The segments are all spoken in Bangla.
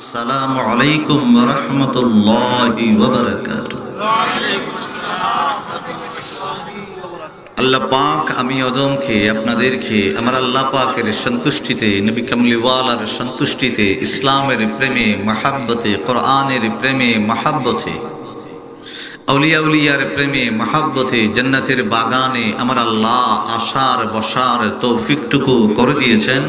আসসালামু আলাইকুম ওয়া রাহমাতুল্লাহি ওয়া বারাকাতুহু। আল্লাহ পাক আমি আদমকে আপনাদেরকে আমার আল্লাহ পাকের সন্তুষ্টিতে, নবী কামলিওয়ালার সন্তুষ্টিতে, ইসলামের প্রেমে মহাব্বতে, কোরআনের প্রেমে মহাব্বতে, আউলিয়া উলিয়ার প্রেমে মহাব্বতে, জান্নাতের বাগানে আমার আল্লাহ আসার বসার তৌফিকটুকু করে দিয়েছেন।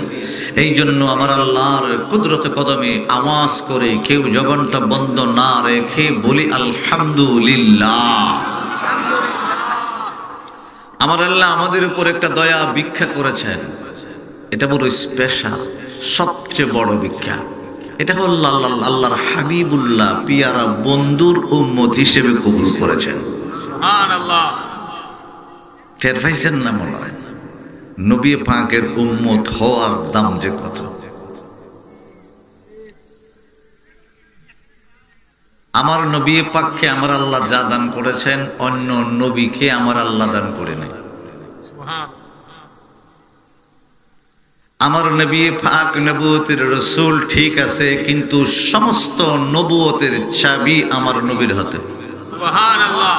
এই জন্য আমার আল্লাহর কুদরত কদমে আওয়াজ করে কেউ জবানটা বন্ধ না রেখে বলি আলহামদুলিল্লাহ। আমার আল্লাহ আমাদের উপর একটা দয়া ভিক্ষা করেছেন, এটা বড় স্পেশাল, সবচেয়ে বড় ভিক্ষা। এটা হল আল্লাহর হাবিবুল্লাহ পিয়ারা বন্ধুর উম্মত হিসেবে কবুল করেছেন। সুবহানাল্লাহ। টের পাইছেন না মনে হয়? নবী পাকের উম্মত হওয়ার দাম যে কত। আমার নবী পাককে আমার আল্লাহ যা দান করেছেন অন্য নবীকে আমার আল্লাহ দান করে নাই। আমার নবী পাক নবুয়তের রাসূল ঠিক আছে, কিন্তু সমস্ত নবুয়তের চাবি আমার নবীর হাতে। সুবহানাল্লাহ।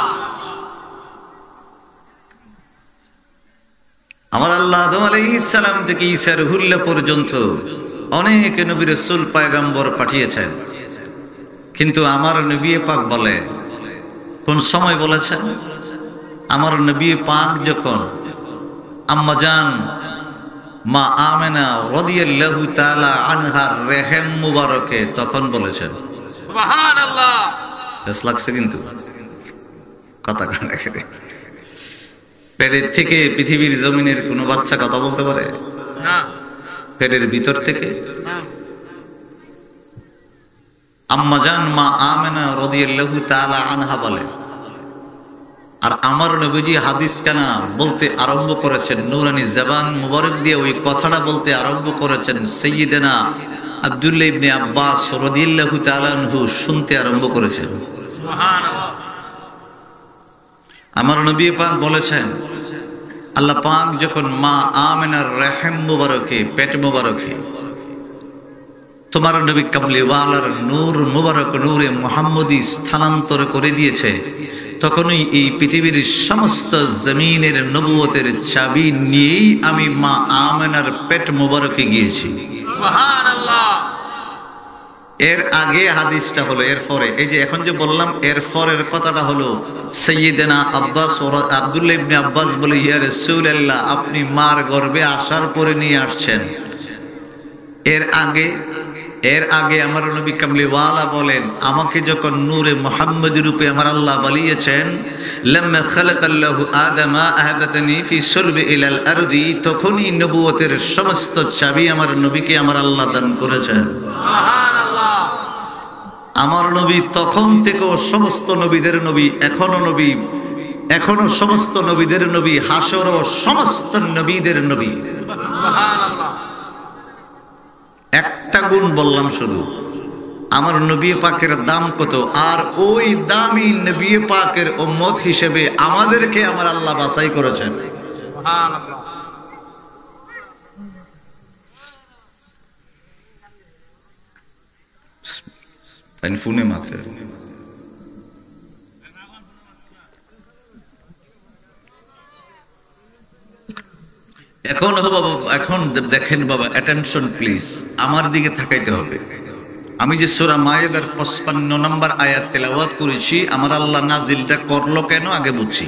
আমার আল্লাহ আদম আলাইহিস সালাম থেকে ঈসা রুহুল্লাহ পর্যন্ত অনেক নবী রাসূল পয়গম্বর পাঠিয়েছেন, কিন্তু আমার নবী পাক বলে, কোন সময় বলেছেন? আমার নবী পাক যখন আম্মাজান মা আমেনা রাদিয়াল্লাহু তাআলা আনহার রেহেম মুবারকে তখন বলেছেন। সুবহানাল্লাহ। বেশ লাগছে কিন্তু কথা কানে খেলে। পেটের থেকে পৃথিবীর জমিনের কোনো বাচ্চা কথা বলতে পারে না? পেটের ভিতর থেকে না। আম্মাজান মা আমেনা রাদিয়াল্লাহু তাআলা আনহা বলে, আর আমার নবীজি হাদিস কানা বলতে আরম্ভ করেছেন, নূরানি জবান মুবারক দিয়ে ওই কথাটা বলতে আরম্ভ করেছেন, সাইয়্যিদানা আব্দুল্লাহ ইবনে আব্বাস রাদিয়াল্লাহু তাআলা আনহু শুনতে আরম্ভ করেছেন। সুবহানাল্লাহ। আমার নবী পাক বলেছেন, আল্লাহ পাক যখন মা আমেনার রেহেম মুবারকে, পেট মুবারকে তোমার নবী কামলিওয়ালার নূর মুবারক, নূরে মুহাম্মদী স্থানান্তর করে দিয়েছে, তখনই এই পৃথিবীর সমস্ত জমিনের নবুয়তের চাবি নিয়েই আমি মা আমেনার পেট মুবারকে গিয়েছি। সুবহানাল্লাহ। এর আগে হাদিসটা হলো, এরপরে এই যে এখন যে বললাম এরপরের কথাটা হলো, সাইয়্যিদানা আব্বাস আব্দুল্লাহ ইবনে আব্বাস বলে, ইয়া রাসূলুল্লাহ আপনি মার গর্ভে আসার পরে নিয়ে আসছেন। এর আগে আমার নবী কামলিওয়ালা বলেন, আমাকে যখন নূরে মুহাম্মদী রূপে আমার আল্লাহ বানিয়েছেন, লাম্মা খালাকাল্লাহু আদামা আহাবাতানি ফি সুলবি ইলাল আরদি, তখনই নবুয়তের সমস্ত চাবি আমার নবীকে আমার আল্লাহ দান করেছেন। সুবহানাল্লাহ। আমার নবী তখন থেকেও সমস্ত নবীদের নবী, এখনো নবী, এখনো সমস্ত নবীদের নবী, হাসরও সমস্ত নবীদের নবী। সুবহানাল্লাহ। একটা গুণ বললাম শুধু, আমার নবী পাকের দাম কত, আর ওই দামি নবী পাকের উম্মত হিসেবে আমাদেরকে আমার আল্লাহ বাছাই করেছেন। সুবহানাল্লাহ। তাই ফোনে মাতে এখন বাবা, এখন দেখেন বাবা, অ্যাটেনশন প্লিজ, আমার দিকে তাকাইতে হবে। আমি যে সূরা মায়েদার 55 নম্বর আয়াত তেলাওয়াত করেছি, আমার আল্লাহ নাজিলটা করলো কেন আগে বুঝছি।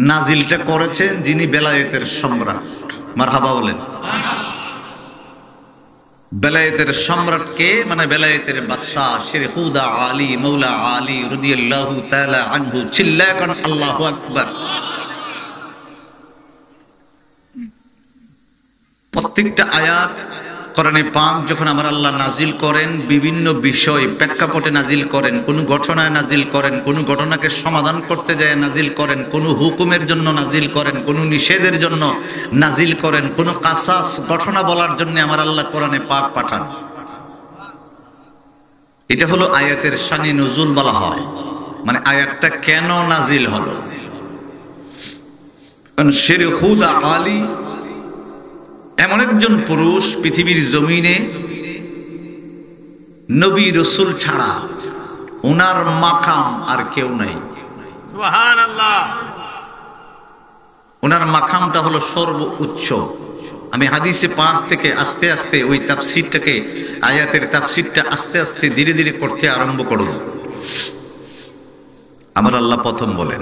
নাজিলটা করেছেন যিনি বেলায়েতের সম্রাট। মারহাবা বলেন। বেলায়েতের সম্রাট কে? মানে বেলায়েতের বাদশাহ শের খুদা আলী মৌলা আলী রাদিয়াল্লাহু তাআলা আনহু। চিল্লায় কোন আল্লাহু আকবার। প্রত্যেকটা আয়াত কোরআনে পাক যখন আমার আল্লাহ নাজিল করেন, বিভিন্ন বিষয় প্রেক্ষাপটে নাজিল করেন, কোন ঘটনায় নাজিল করেন, কোন ঘটনাকে সমাধান করতে যায় নাজিল করেন, কোন হুকুমের জন্য নাজিল করেন, কোন নিষেধের জন্য নাজিল করেন, কোন কাসাস ঘটনা বলার জন্য আমার আল্লাহ কোরআনে পাক পাঠান। এটা হলো আয়াতের শানি নুজুল বলা হয়, মানে আয়াতটা কেন নাজিল হলো। শের খুদা আলী এমন একজন পুরুষ পৃথিবীর জমিনে নবী রাসূল ছাড়া ওনার মাকাম আর কেউ নাই। সুবহানাল্লাহ। ওনার মাকামটা হলো সর্বোচ্চ। আমি হাদিসে পাক থেকে আস্তে আস্তে ওই তাফসীরটাকে, আয়াতের তাফসীরটা আস্তে আস্তে ধীরে ধীরে করতে আরম্ভ করব। আমার আল্লাহ প্রথম বলেন,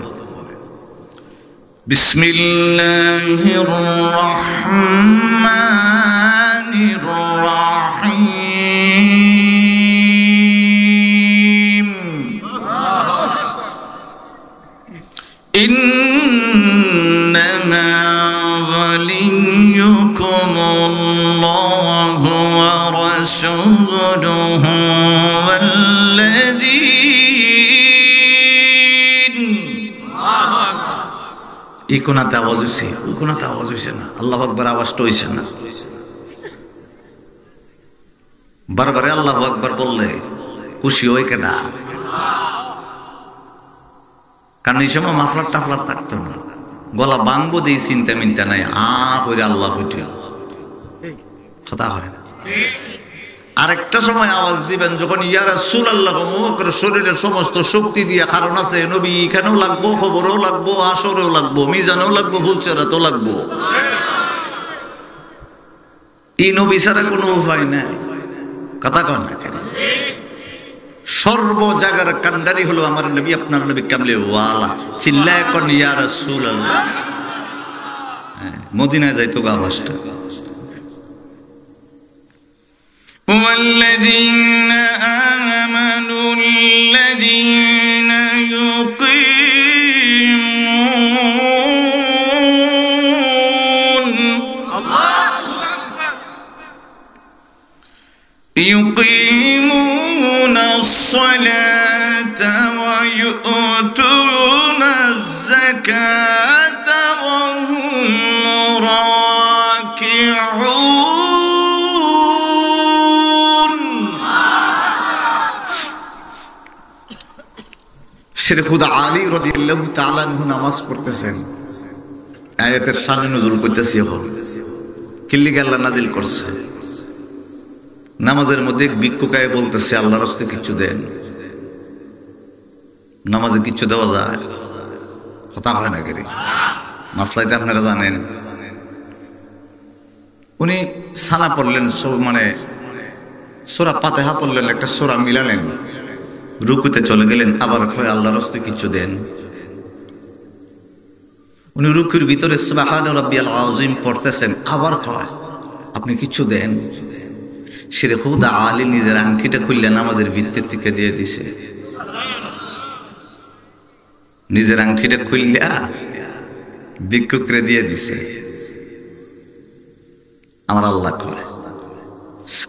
বিসমিল্লাহির রহমানির রহিম। ইন্নামা ওয়ালিয়্যুকুমুল্লাহু ওয়া রাসূলুহু এই কোনাতে আওয়াজ হয়েছে, ওই কোনাতে আওয়াজ হয়েছে না। আল্লাহু আকবার আওয়াজটা হয়েছে না। বারবারে আল্লাহু আকবার বললে খুশি হয় কেনা? কারণ এই সময় মাফলার টাফলার থাকতো না, গলা বাংবো দিয়ে চিন্তা মিন্তা নাই, করে আল্লাহ হইতে কথা হয় না। আরেকটা সময় আওয়াজ দিবেন যখন ইয়া রাসূলুল্লাহ শরীরের সমস্ত শক্তি দিয়ে, কারণ আছে নবী এখানেও লাগবো, খবরও লাগবো, আসরেও লাগবো, মিজানেও লাগবো, ফুলচেরাতেও লাগবো। এই নবী ছাড়া কোনো উপায় নাই। কথা কয় না কেন? সর্ব জায়গার কান্ডারি হলো আমার নবী, আপনার নবী কামলে ওয়ালা। চিল্লায় কোন ইয়া রাসূলুল্লাহ। মদিনায় যাইতো আওয়াজটা। والذين آمنوا الذين يقيمون الصلاة ويؤتون الزكاة وهم راكعون শেখ খুদা আলী রাদিয়াল্লাহু তাআলা আনহু নামাজ পড়তেছেন, আয়াতের শানে নজুল করতেছি। এখন কিল্লি আল্লাহ নাজিল করছে, নামাজের মধ্যে ভিক্ষুকায় বলতেছে আল্লাহর রাস্তায় কিছু দেন। নামাজে কিছু দেওয়া যায়? কথা হয় না কেরে? মাসলাইতে আপনারা জানেন। উনি সানা পড়লেন, মানে সূরা ফাতিহা পড়লেন, একটা সূরা মিলালেন, রুকুতে চলে গেলেন, আবার কয় আল্লাহর রাস্তায় কিছু দেন। উনি রুকুর ভিতরে সুবহান রাব্বিয়াল আযীম পড়তেছেন, আবার কয় আপনি কিছু দেন। শেখ খুদা আলী নিজের আংটিটা খুললে নামাজের ভিত্তির থেকে দিয়ে দিছে। নিজের আংটিটা খুললে ভিক্ষুকরে দিয়ে দিছে। আমার আল্লাহ কয়,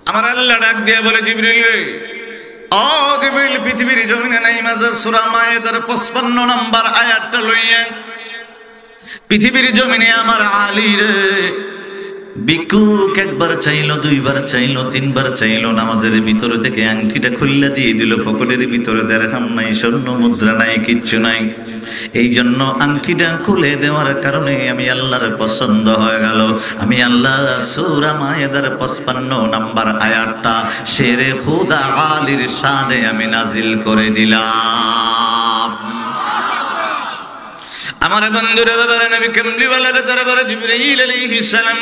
আমার আল্লাহ ডাক দিয়ে বলে, জিবরিল রে, ও জিবরিল, পৃথিবীর জমিনে নাই মাঝে সূরা মায়েদার 55 নম্বর আয়াতটা লইয়া পৃথিবীর জমিনে আমার আলী রে ভিক্ষুক একবার চাইলো, দুইবার চাইলো, তিনবার চাইলো, নামাজের ভিতরে থেকে আংটিটা খুললা দিয়ে দিল। পকেটের ভিতরে দিরহাম নাই, স্বর্ণ মুদ্রা নাই, কিচ্ছু নাই। এই জন্য আংটিটা খুলে দেওয়ার কারণে আমি আল্লাহর পছন্দ হয়ে গেল। আমি আল্লাহ সূরা মায়েদার 55 নম্বর আয়াতটা শেরে খুদা আলীর শানে আমি নাজিল করে দিলাম। আমার বন্ধুরা, বাবার নবী কামলিওয়ালার দরবারে জিবরাইল আলাইহিস সালাম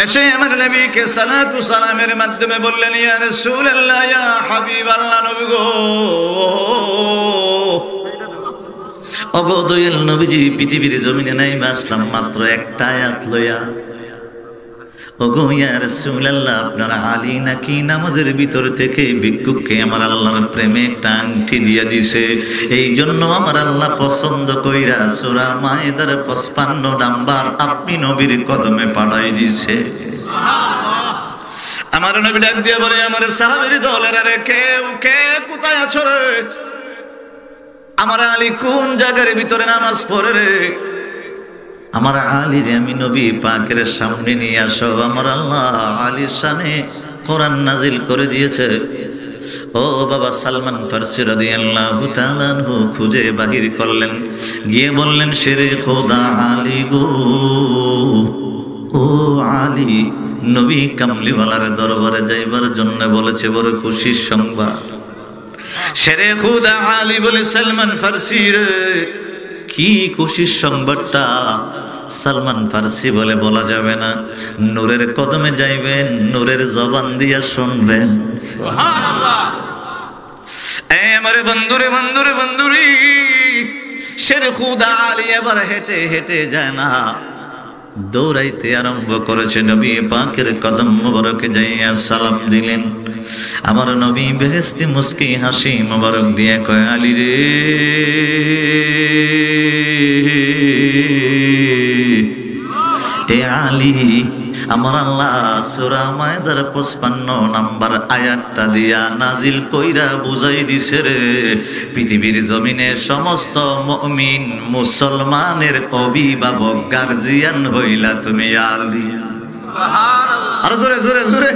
এসে আমার নবীকে সালাতু সালামের মাধ্যমে বললেন, ইয়া রাসূলুল্লাহ, ইয়া হাবিবাল্লাহ, নবী গো, ওগো দয়াল নবীজি, পৃথিবীর জমিনে নাই আসলাম মাত্র একটা আয়াত লইয়া। ওগো ইয়া রাসূলুল্লাহ, আপনার আলী নাকি নামাজের ভিতর থেকে ভিক্ষুককে আমার আল্লাহর প্রেমে একটা আংটি দিয়ে দিছে। এই জন্য আমার আল্লাহ পছন্দ কইরা সূরা মায়েদার 55 নাম্বার আপনি নবীর কদমে পাঠাই দিছে। আমার নবী ডাক দিয়ে বলে, আমার সাহাবীর দলের আরে কেউ কে কোথায় আছো রে? আমার আলী কোন জায়গার ভিতরে নামাজ পড়ে রে? আমার আলীর আমি নবী পাকের সামনে নিয়ে আসো। আমার আল্লাহ আলীর শানে কোরআন নাজিল করে দিয়েছে। ও বাবা সালমান ফারসি রাদিয়াল্লাহু তাআলা আনহু খুঁজে বাহির করলেন, গিয়ে বললেন, শেরে খোদা আলী গো, ও আলী, নবী কামলিওয়ালার দরবারে যাইবার জন্য বলেছে, বড় খুশির সংবাদ। শেরে খুদা আলী বলে, সালমান ফারসি রে, কি খুশির সংবাদটা? সালমান ফারসি বলে, বলা যাবে না, নূরের কদমে যাইবেন, নূরের জবান দিয়া শুনবেন। সুবহানাল্লাহ। আমারে বন্ধুরে বন্ধুরে বন্ধুরি, শেরে খুদা আলী এবার হেঁটে হেঁটে যায় না, দৌড়াইতে আরম্ভ করেছে। নবী পাকের কদম মোবারকে যাইয়া সালাম দিলেন। আমার নবী বেহেশতি মুস্কি হাসি মোবারক দিয়ে কয়, আলী রে, এ আলী, আমার আল্লাহ সূরা মায়েদার 55 নাম্বার আয়াতটা দিয়া নাজিল কইরা বুঝাই দিছে রে, পৃথিবীর জমিনে সমস্ত মুমিন মুসলমানের অভিভাবক গার্জিয়ান হইলা তুমি আলী। সুবহানাল্লাহ। আর জোরে জোরে জোরে।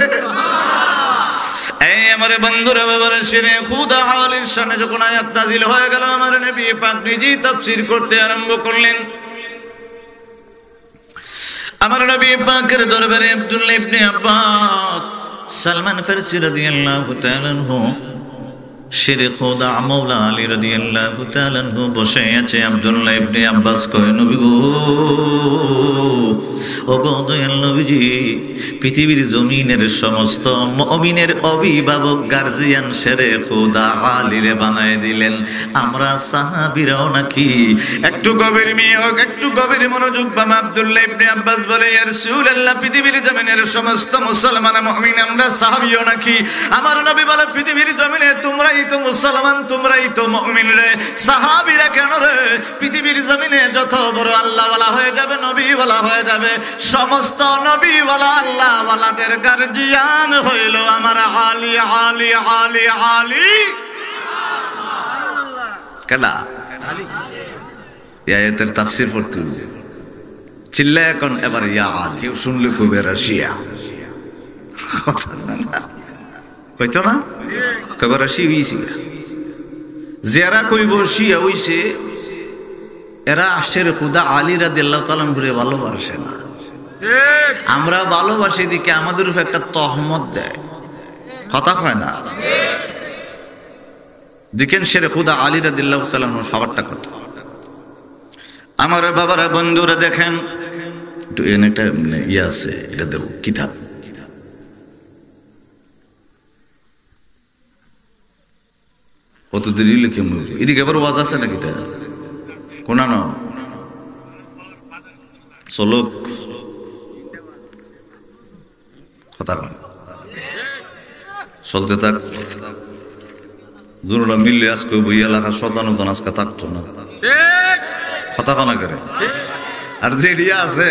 এই আমার বন্ধুরা, বাবার শেরে খুদা আলীর সামনে যখন আয়াত নাজিল হয়ে গেল, আমার নবী পাক নিজেই তাফসীর করতে আরম্ভ করলেন। আমার নবী পাকের দরবারে আব্দুল্লাহ ইবনে আব্বাস, সালমান ফারসি রাদিয়াল্লাহু তাআলা আনহু, শেরে খুদা মাওলা আলী রাদিয়াল্লাহু তাআলা আনহু বসে আছে। আব্দুল্লাহ ইবনে আব্বাস কয়, নবী গো, ও গো দয়াল নবীজি, পৃথিবীর জমিনের সমস্ত মুমিনের অভিভাবক গার্জিয়ান শেরে খুদা আলীরে বানায় দিলেন, আমরা সাহাবীরাও নাকি? একটু গভীর হোক, একটু গভীর মনোযোগ পাম। আব্দুল্লাহ ইবনে আব্বাস বলে, ইয়া রাসূলুল্লাহ, পৃথিবীর জমিনের সমস্ত মুসলমান মুমিন আমরা সাহাবীও নাকি? আমার নবী বলে, পৃথিবীর জমিনে তোমরাই তো মুসলমান, তোমরাই তো মুমিন রে, সাহাবীরা কেন রে? পৃথিবীর জমিনে যত বড় আল্লাহওয়ালা হয়ে যাবে, নবীওয়ালা হয়ে যাবে, সমস্ত নবীওয়ালা আল্লাহওয়ালাদের গার্জিয়ান হইল আমার আলী, আলী, আলী, আলী। কেডা? এই আয়াতের তাফসীর পড়তে চিল্লায় এখন এবার ইয়া, কেউ শুনলে কবে রাশিয়া কথা না হইতো না, কবে রাশিয়া হইছে, যারা কইব শিয়া হইছে, এরা শেরে খুদা আলী রাদিয়াল্লাহু তাআলা ঘুরে ভালোবাসে না। আমরা ভালোবাসি দিকে আমাদের উপর একটা তহমত দেয়, কথা কয় না। দেখেন শেরে খুদা আলী রাদিয়াল্লাহু তাআলা সবারটা কত। আমার বাবারা বন্ধুরা দেখেন, একটু একটা ইয়ে আছে, এটা দেব কিতাব, কত দেরি লিখে এদিকে আবার ওয়াজ আছে নাকি? কোনা ন চলক কথা চলতে থাক, দুটা মিললে আজকে বই এলাকা শতানুদান আজকে থাকতো না, কথা কানা করে। আর যেডিয়া আছে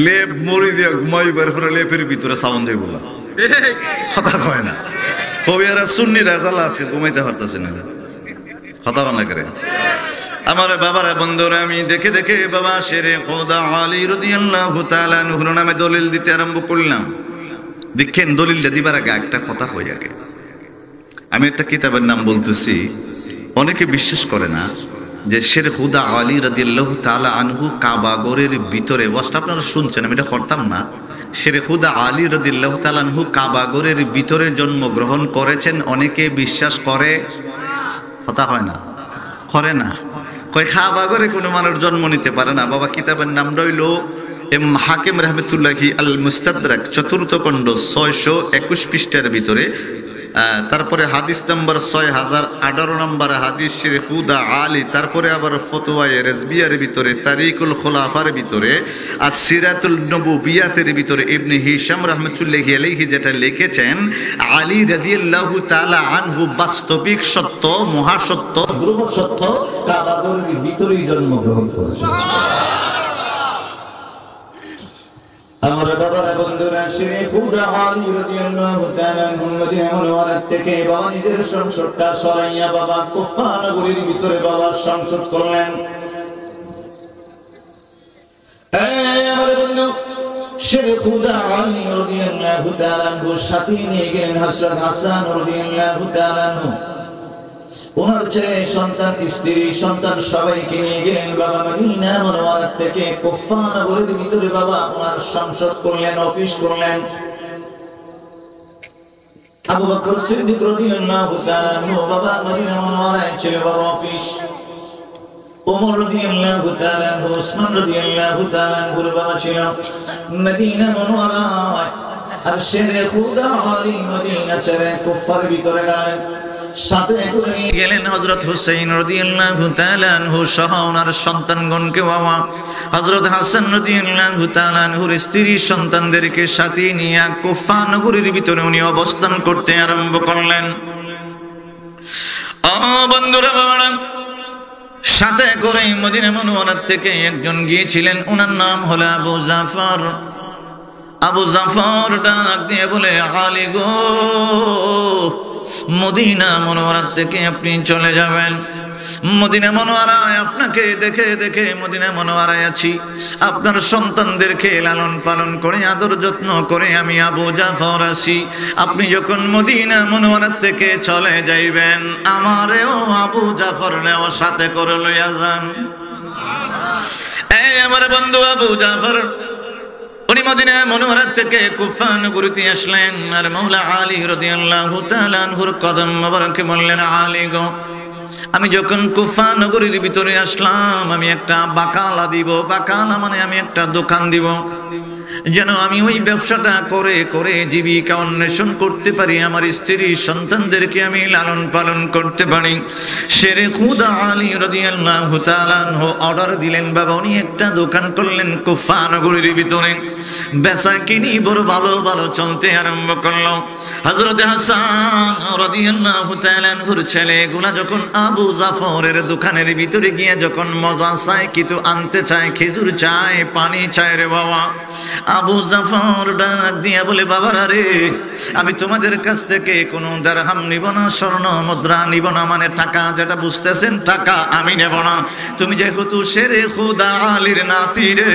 লেপ মরি দিয়ে ঘুমাইবার পরে লেপের ভিতরে সাউন্ড দিয়ে বলা, কথা কয় না। কবি আর সুন্নিরা জ্বালা আজকে ঘুমাইতে পারতেছে না, কথা কানা করে। আমার বাবারা বন্ধুরা, আমি দেখে দেখে বাবা শেরে খুদা আলী রাদিয়াল্লাহু তাআলা আনহুর নামে দলিল দিতে আরম্ভ করলাম। দেখেন দলিলটা দিবার আগে একটা কথা হয়ে আগে, আমি একটা কিতাবের নাম বলতেছি, অনেকে বিশ্বাস করে না যে শেরে খুদা আলী রাদিয়াল্লাহু তাআলা আনহু কাবাগরের ভিতরে, ওয়াজটা আপনারা শুনছেন, আমি এটা করতাম না। শেরে খুদা আলী রাদিয়াল্লাহু তাআলা আনহু কাবাগরের ভিতরে জন্মগ্রহণ করেছেন, অনেকে বিশ্বাস করে, কথা হয় না, করে না, কয় কাবাগরে কোনো মানুষ জন্ম নিতে পারে না। বাবা কিতাবের নাম রইল হাকিম রহমতুল্লাহি আল মুস্তাদরাক, চতুর্থ খণ্ড 621 পৃষ্ঠার ভিতরে। তারপরে হাদিস নম্বর 6018 নম্বর হাদিস শেরে খুদা আলী। তারপরে আবার ফতোয়ায়ে রেজবিয়ার ভিতরে, তারিকুল খোলাফার ভিতরে, আর সিরাতুল নবুবিয়াতের ভিতরে ইবনে হিশাম রহমতুল্লাহি আলাইহি যেটা লিখেছেন, আলী রাদিয়াল্লাহু তাআলা আনহু বাস্তবিক সত্য, মহাসত্য, ধ্রুব সত্য, কাবাগরের ভিতরেই জন্মগ্রহণ করেছেন। আমার বাবারা বন্ধুরা, শেরে খুদা আলী রাদিয়াল্লাহু তাআলা আনহু মদিনা মুনাওয়ারা থেকে বাবা নিজের সংসদটা সরাইয়া বাবা কুফা নগরীর ভিতরে বাবার সংসদ করলেন। আমার বন্ধু শেরে খুদা আলী রাদিয়াল্লাহু তাআলা আনহু সাথে নিয়ে গেলেন হযরত হাসান রাদিয়াল্লাহু তাআলা আনহু। ওনার ছেলে সন্তান স্ত্রী সন্তান সবাইকে নিয়ে গেলেন বাবা মদিনা মুনাওয়ারা থেকে কুফা নগরীর ভিতরে বাবা ওনার সংসদ করলেন, অফিস করলেন। আবু বকর সিদ্দিক রাদিয়াল্লাহু তাআলা আনহু বাবা মদিনা মুনাওয়ারায় ছিল বাবা অফিস। ওমর রাদিয়াল্লাহু তাআলা আনহু, উসমান রাদিয়াল্লাহু তাআলা আনহু বাবা ছিল মদিনা মুনাওয়ারায়। আর শেরে খুদা আলী মদিনা ছেড়ে কুফার ভিতরে গেলেন। সাথে করে নিয়ে গেলেন হযরত হুসাইন রাদিয়াল্লাহু তাআলা আনহু সহ ওনার সন্তানগণকে বাবা, হযরত হাসান রাদিয়াল্লাহু তাআলা আনহুর স্ত্রী সন্তানদেরকে সাথে নিয়ে কুফা নগরীর ভিতরে উনি অবস্থান করতে আরম্ভ করলেন। ও বন্ধুরা বাবারা, সাথে করে মদিনা মুনাওয়ারা থেকে একজন গিয়েছিলেন, ওনার নাম হলো আবু জাফর। আবু জাফর ডাক দিয়ে বলে, আলী গো, মদিনা মুনাওয়ারা থেকে আপনি চলে যাবেন। মদিনা মুনাওয়ারায় আপনাকে দেখে দেখে মদিনা মুনাওয়ারায় আছি, আপনার সন্তানদেরকে লালন পালন করে আদর যত্ন করে আমি আবু জাফর আছি। আপনি যখন মদিনা মুনাওয়ারা থেকে চলে যাইবেন, আমারেও আবু জাফর নেও সাথে করে লইয়া যান। এই আমার বন্ধু আবু জাফর, উনি মদিনা মুনাওয়ারা থেকে কুফা নগরীতে আসলেন। আর মাওলা আলী রাদিয়াল্লাহু তাআলা আনহুর কদম মোবারকে বললেন, আলী গো, আমি যখন কুফা নগরীর ভিতরে আসলাম, আমি একটা বাকালা দিব। বাকালা মানে আমি একটা দোকান দিব, যেন আমি ওই ব্যবসাটা করে করে জীবিকা অন্বেষণ করতে পারি, আমার স্ত্রী সন্তানদেরকে আমি লালন পালন করতে পারি। শেরে খুদা আলী রাদিয়াল্লাহু তাআলা আনহু অর্ডার দিলেন বাবা, উনি একটা দোকান করলেন কুফা নগরীর ভিতরে। বেচা কিনি বড় ভালো ভালো চলতে আরম্ভ করলো। হযরত হাসান রাদিয়াল্লাহু তাআলা আনহুর ছেলেগুলা যখন আবু জাফরের দোকানের ভিতরে গিয়ে যখন মজা চায়, কিছু আনতে চায়, খেজুর চায়, পানি চায় রে বাবা, আবু জাফর ডাক দিয়া বলে, বাবারা রে, আমি তোমাদের কাছ থেকে কোনো দিরহাম নিব না, স্বর্ণ মুদ্রা নিব না, মানে টাকা যেটা বুঝতেছেন টাকা আমি নেব না। তুমি যেহেতু শেরে খুদা আলীর নাতি রে,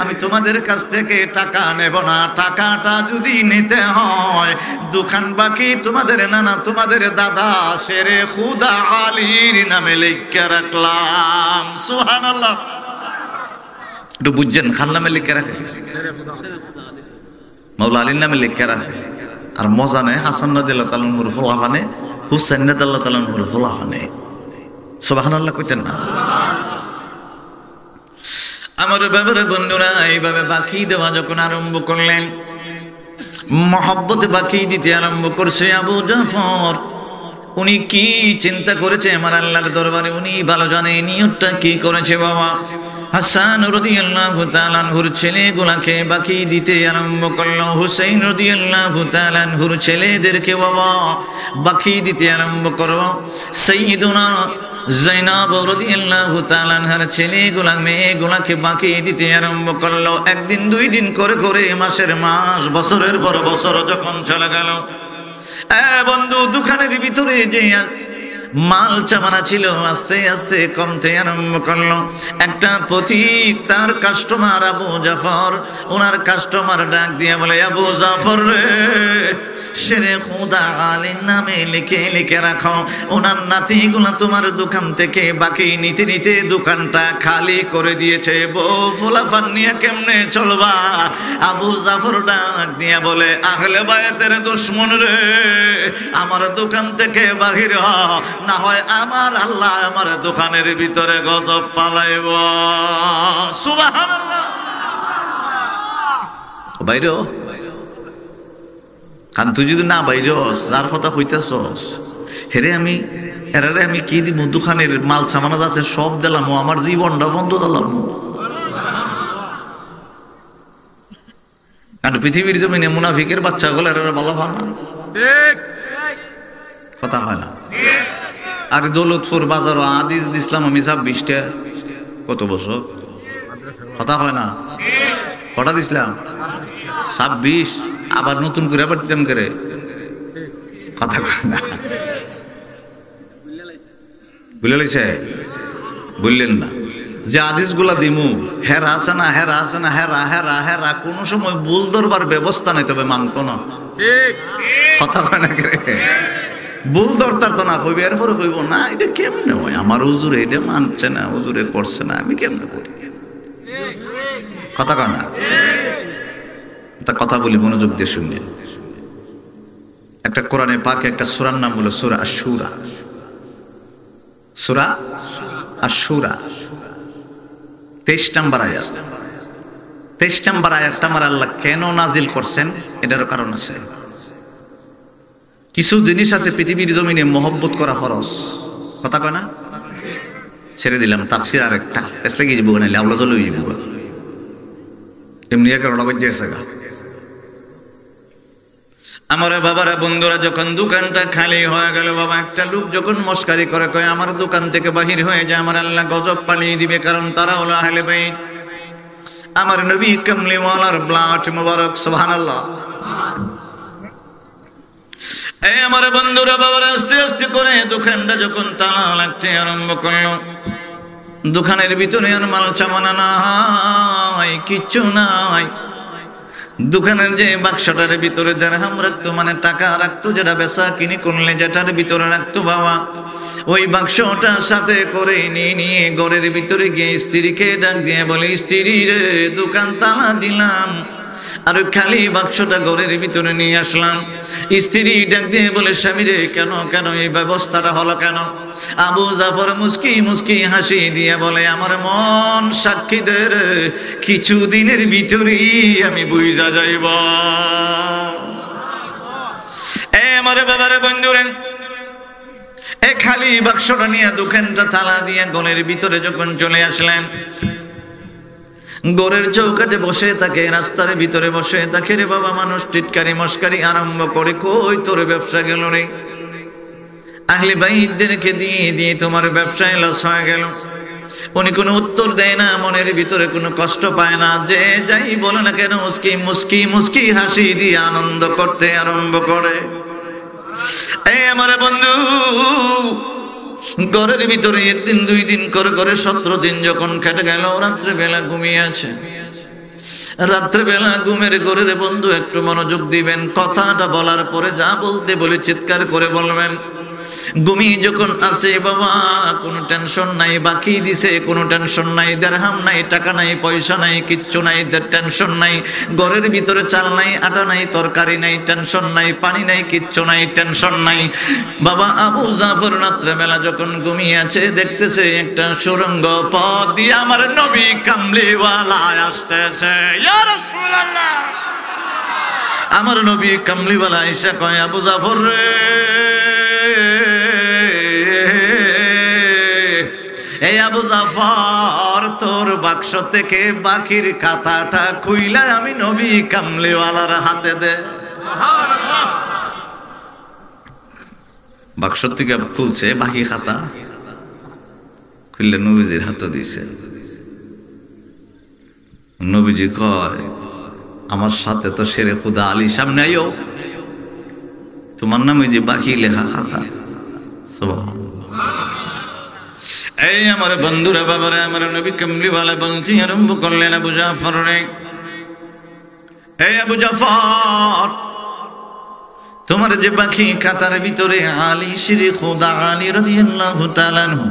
আমি তোমাদের কাছ থেকে টাকা নেব না। টাকাটা যদি নিতে হয়, দোকান বাকি তোমাদের নানা তোমাদের দাদা শেরে খুদা আলীর নামে লিখে রাখলাম। সুবহানাল্লাহ, একটু বুঝছেন, খান নামে লিখে রাখে, মাওলা আলীর নামে লিখে রাখে। আর মজা নেই, হাসান রাদিয়াল্লাহু তাআলা আনহুর ফুলাফানে, হুসাইন রাদিয়াল্লাহু তাআলা আনহুর ফুলাফানে। সুবহানাল্লাহ কইতেন না? আমার বাবার বন্ধুরা এইভাবে বাকি দেওয়া যখন আরম্ভ করলেন, মহব্বতে বাকি দিতে আরম্ভ করছে আবু জাফর। উনি কি চিন্তা করেছে আমার আল্লাহর দরবারে উনি ভালো জানে, নিয়তটা কি করেছে বাবা। হাসান রাদিয়াল্লাহু তাআলা আনহুর ছেলেগুলাকে বাকি দিতে আরম্ভ করলো, হুসাইন রাদিয়াল্লাহু তাআলা আনহুর ছেলেদেরকে বাবা বাকি দিতে আরম্ভ করলো, সাইয়্যিদুনা যায়েনব রাদিয়াল্লাহু তাআলা আনহার ছেলেগুলা মেয়েগুলাকে বাকি দিতে আরম্ভ করলো। একদিন দুই দিন করে করে মাসের মাস, বছরের পর বছর যখন চলে গেল, বন্ধু দোকানের ভিতরে যে মাল চামানা ছিল আস্তে আস্তে কমতে আরম্ভ করলো। একটা পথিক তার কাস্টমার আবু জাফর, ওনার কাস্টমার ডাক দিয়ে বলে, আবু জাফর রে, শেরে খুদা আলীর নামে লিখে লিখে রাখো, ওনার নাতিগুলা তোমার দোকান থেকে বাকি নিতে নিতে দোকানটা খালি করে দিয়েছে, বউ ফুলাফান নিয়ে কেমনে চলবা? আবু জাফর ডাক দিয়া বলে, আহলে বায়াতের দুশমন রে, আমার দোকান থেকে বাহির হ, না হয় আমার আল্লাহ আমার দোকানের ভিতরে গজব পালাইব। সুবহানাল্লাহ, বাইরে কারণ তুই যদি না বাইরে যার কথা কইতেছস হেরে আমি এরারে আমি কি দিব? দোকানের মাল সামানা যাচ্ছে সব দিলাম, আমার জীবনটা বন্ধ দিলাম। কারণ পৃথিবীর জমিনে মুনাফিকের বাচ্চা গুলো এরা ভালো ভালো কথা হয় না। আর দৌলতপুর বাজার আদিজ দিছিলাম আমি 26টা, কত বছর কথা হয় না, কটা দিছিলাম 26, আবার নতুন করে আবার দিতাম করে কথা কয় না, বুঝলে লাইছে? বুঝলেন না যে আদিস গুলা দিমু হেরা আছে না, হেরা আছে না, হেরা হেরা হেরা কোন সময় ভুল ধরবার ব্যবস্থা নাই, তবে মানতো না, কথা কয় না করে ভুল দরকার তো না কইবে, এরপরে কইব না এটা কেমনে হয়, আমার হুজুরে এটা মানছে না, হুজুরে করছে না, আমি কেমনে করি। কথা কয় না? একটা কথা বলি, মনোযোগ দিয়ে শুনলে। একটা কোরআনে পাকে একটা সূরার নাম হলো সূরা আশ-শূরা। সূরা আশ-শূরা 23 নম্বর আয়াত। 23 নম্বর আয়াতটা আমার আল্লাহ কেন নাজিল করছেন এটারও কারণ আছে। কিছু জিনিস আছে পৃথিবীর জমিনে মহব্বত করা ফরজ। কথা কয় না? ছেড়ে দিলাম তাফসীর আরেকটা এসলে কি যাবো না, আল্লাহ চলে যাবো এমনি একটা রড়া গেছে গা। আমার বাবারা বন্ধুরা, যখন দোকানটা খালি হয়ে গেল, বাবা একটা লোক যখন মস্কারি করে কয় আমার দোকান থেকে বাহির হয়ে যায়, আমার আল্লাহ গজব পালিয়ে দিবে, কারণ তারা হলো আহলে বাইত, আমার নবী কামলিওয়ালার ব্লাড মুবারক। সুবহানাল্লাহ। এই আমার বন্ধুরা বাবারা, আস্তে আস্তে করে দোকানটা যখন তালা লাগতে আরম্ভ করলো, দোকানের ভিতরে আর মাল চামানা নাই, কিচ্ছু নাই। দোকানের যে বাক্সটার ভিতরে দিরহাম রাখতো, মানে টাকা রাখতো, যেটা বেচা কিনি করলে যেটার ভিতরে রাখতো বাবা, ওই বাক্সটা সাথে করে নিয়ে ঘরের ভিতরে গিয়ে স্ত্রীকে ডাক দিয়ে বলে, স্ত্রী রে দোকান তালা দিলাম, আর খালি বাক্সটা ঘরের ভিতরে নিয়ে আসলাম। স্ত্রী ডাক দিয়ে বলে, স্বামী রে কেন কেন এই ব্যবস্থাটা হলো কেন? আবু জাফর মুস্কি মুস্কি হাসি দিয়ে বলে, আমার মন সাক্ষী দে রে, কিছুদিনের ভিতরেই আমি বুঝা যাইব। আমার বাবারে বন্ধুরে, এ খালি বাক্সটা নিয়ে দোকানটা তালা দিয়ে ঘরের ভিতরে যখন চলে আসলেন, ঘরের চৌকাটে বসে থাকে, রাস্তার ভিতরে বসে থাকে রে বাবা, মানুষ টিটকারি মস্কারি আরম্ভ করে, কই তোর ব্যবসা গেল রে? আহলে বাইতদেরকে দিয়ে দিয়ে তোমার ব্যবসায় লস হয়ে গেল। উনি কোনো উত্তর দেয় না, মনের ভিতরে কোনো কষ্ট পায় না, যে যাই বলে না কেন মুস্কি মুস্কি মুস্কি হাসি দিয়ে আনন্দ করতে আরম্ভ করে। এই আমার বন্ধু, ঘরের ভিতরে একদিন দুই দিন করে করে 17 দিন যখন কেটে গেল, রাত্রেবেলা ঘুমিয়ে আছে। রাত্রেবেলা ঘুমের ঘরের বন্ধু একটু মনোযোগ দিবেন, কথাটা বলার পরে যা বলতে বলে চিৎকার করে বলবেন। ঘুমিয়ে যখন আছে বাবা, কোনো টেনশন নাই, বাকি দিছে কোনো টেনশন নাই, দিরহাম নাই, টাকা নাই, পয়সা নাই, কিচ্ছু নাই, টেনশন নাই। ঘরের ভিতরে চাল নাই, আটা নাই, তরকারি নাই, টেনশন নাই, পানি নাই, কিচ্ছু নাই, টেনশন নাই। বাবা আবু জাফর রাত্রেবেলা যখন ঘুমিয়ে আছে, দেখতেছে একটা সুরঙ্গ পথ দিয়ে আমার নবী কামলিওয়ালা আসতেছে। ইয়া রাসূলুল্লাহ, আমার নবী কামলিওয়ালা এসে কয়, আবু জাফর রে, এই আবু জাফর, তোর বাক্স থেকে বাকির খাতাটা খুইলা আমি নবী কামলিওয়ালার হাতে দে। বাক্স থেকে খুলছে, বাকি খাতা খুললে নবীজির হাতে দিছে। নবীজি কয়, আমার সাথে তো শেরে খুদা আলী সামনে আইও, তোমার নামে যে বাকি লেখা খাতা। এই আমার বন্ধুরা বাবারা, আমার নবী কামলিওয়ালা বলতে আরম্ভ করলেন, আবু জাফর রে, এই আবু জাফর, তোমার যে বাকি খাতার ভিতরে আলী শেরে খুদা আলী রাদিয়াল্লাহু তাআলা আনহু,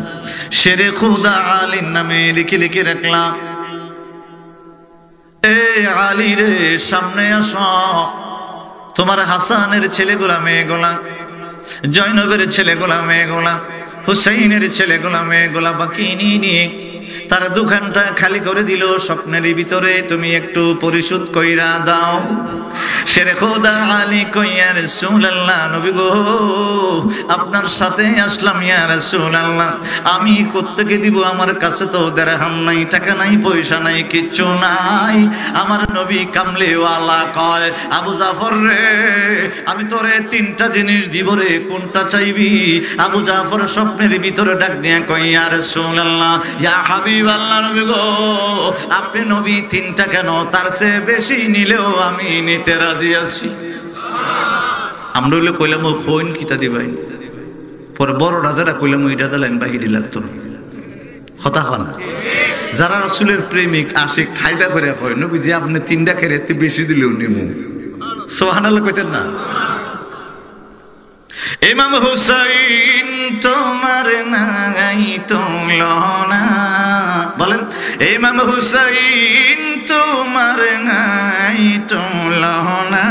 শেরে খুদা আলীর নামে লিখে লিখে রাখলাম। এই আলী রে, সামনে আসো, তোমার হাসানের ছেলেগুলা মেয়েগুলা, জয়নবের ছেলেগুলা মেয়েগুলা, হুসাইনের ছেলেগুলা মেয়েগুলা বাকি নিয়ে তার দোকানটা খালি করে দিল। স্বপ্নের ভিতরে তুমি একটু পরিশোধ কইরা দাও। শেরে খোদা আলী কই, ইয়া রাসূলুল্লাহ, নবী গো আপনার সাথে আসলাম, ইয়া রাসূলুল্লাহ, আমি কোত্থেকে দিব? আমার কাছে তো দিরহাম নাই, টাকা নাই, পয়সা নাই, কিচ্ছু নাই। আমার নবী কামলিওয়ালা কয়, আবু জাফর রে, আমি তোরে 3টা জিনিস দিব রে, কোনটা চাইবি? আবু জাফর স্বপ্নের ভিতরে ডাক দিয়া কই, ইয়া রাসূলুল্লাহ, ইয়া হাবিবাল্লাহ, নবী গো আপনি নবী 3টা কেন, তার চেয়ে বেশি নিলেও আমি নিতে রাজি আছি। আমরা হইলে কইলাম ও কইন কিতা দিবাই, পরে বড় রাজারা কইলাম ওইটা দিলেন বাহিরি লাগতো হতা হয় না। যারা রাসূলের প্রেমিক আশিক খাইদা করে কয়, নবী যে আপনি 3টা খেরে বেশি দিলেও নিমু। সুবহানাল্লাহ কইতেন না? ইমাম হুসাইন তোমার নাই তুলনা, বলেন ইমাম হুসাইন তোমার নাই তুলনা,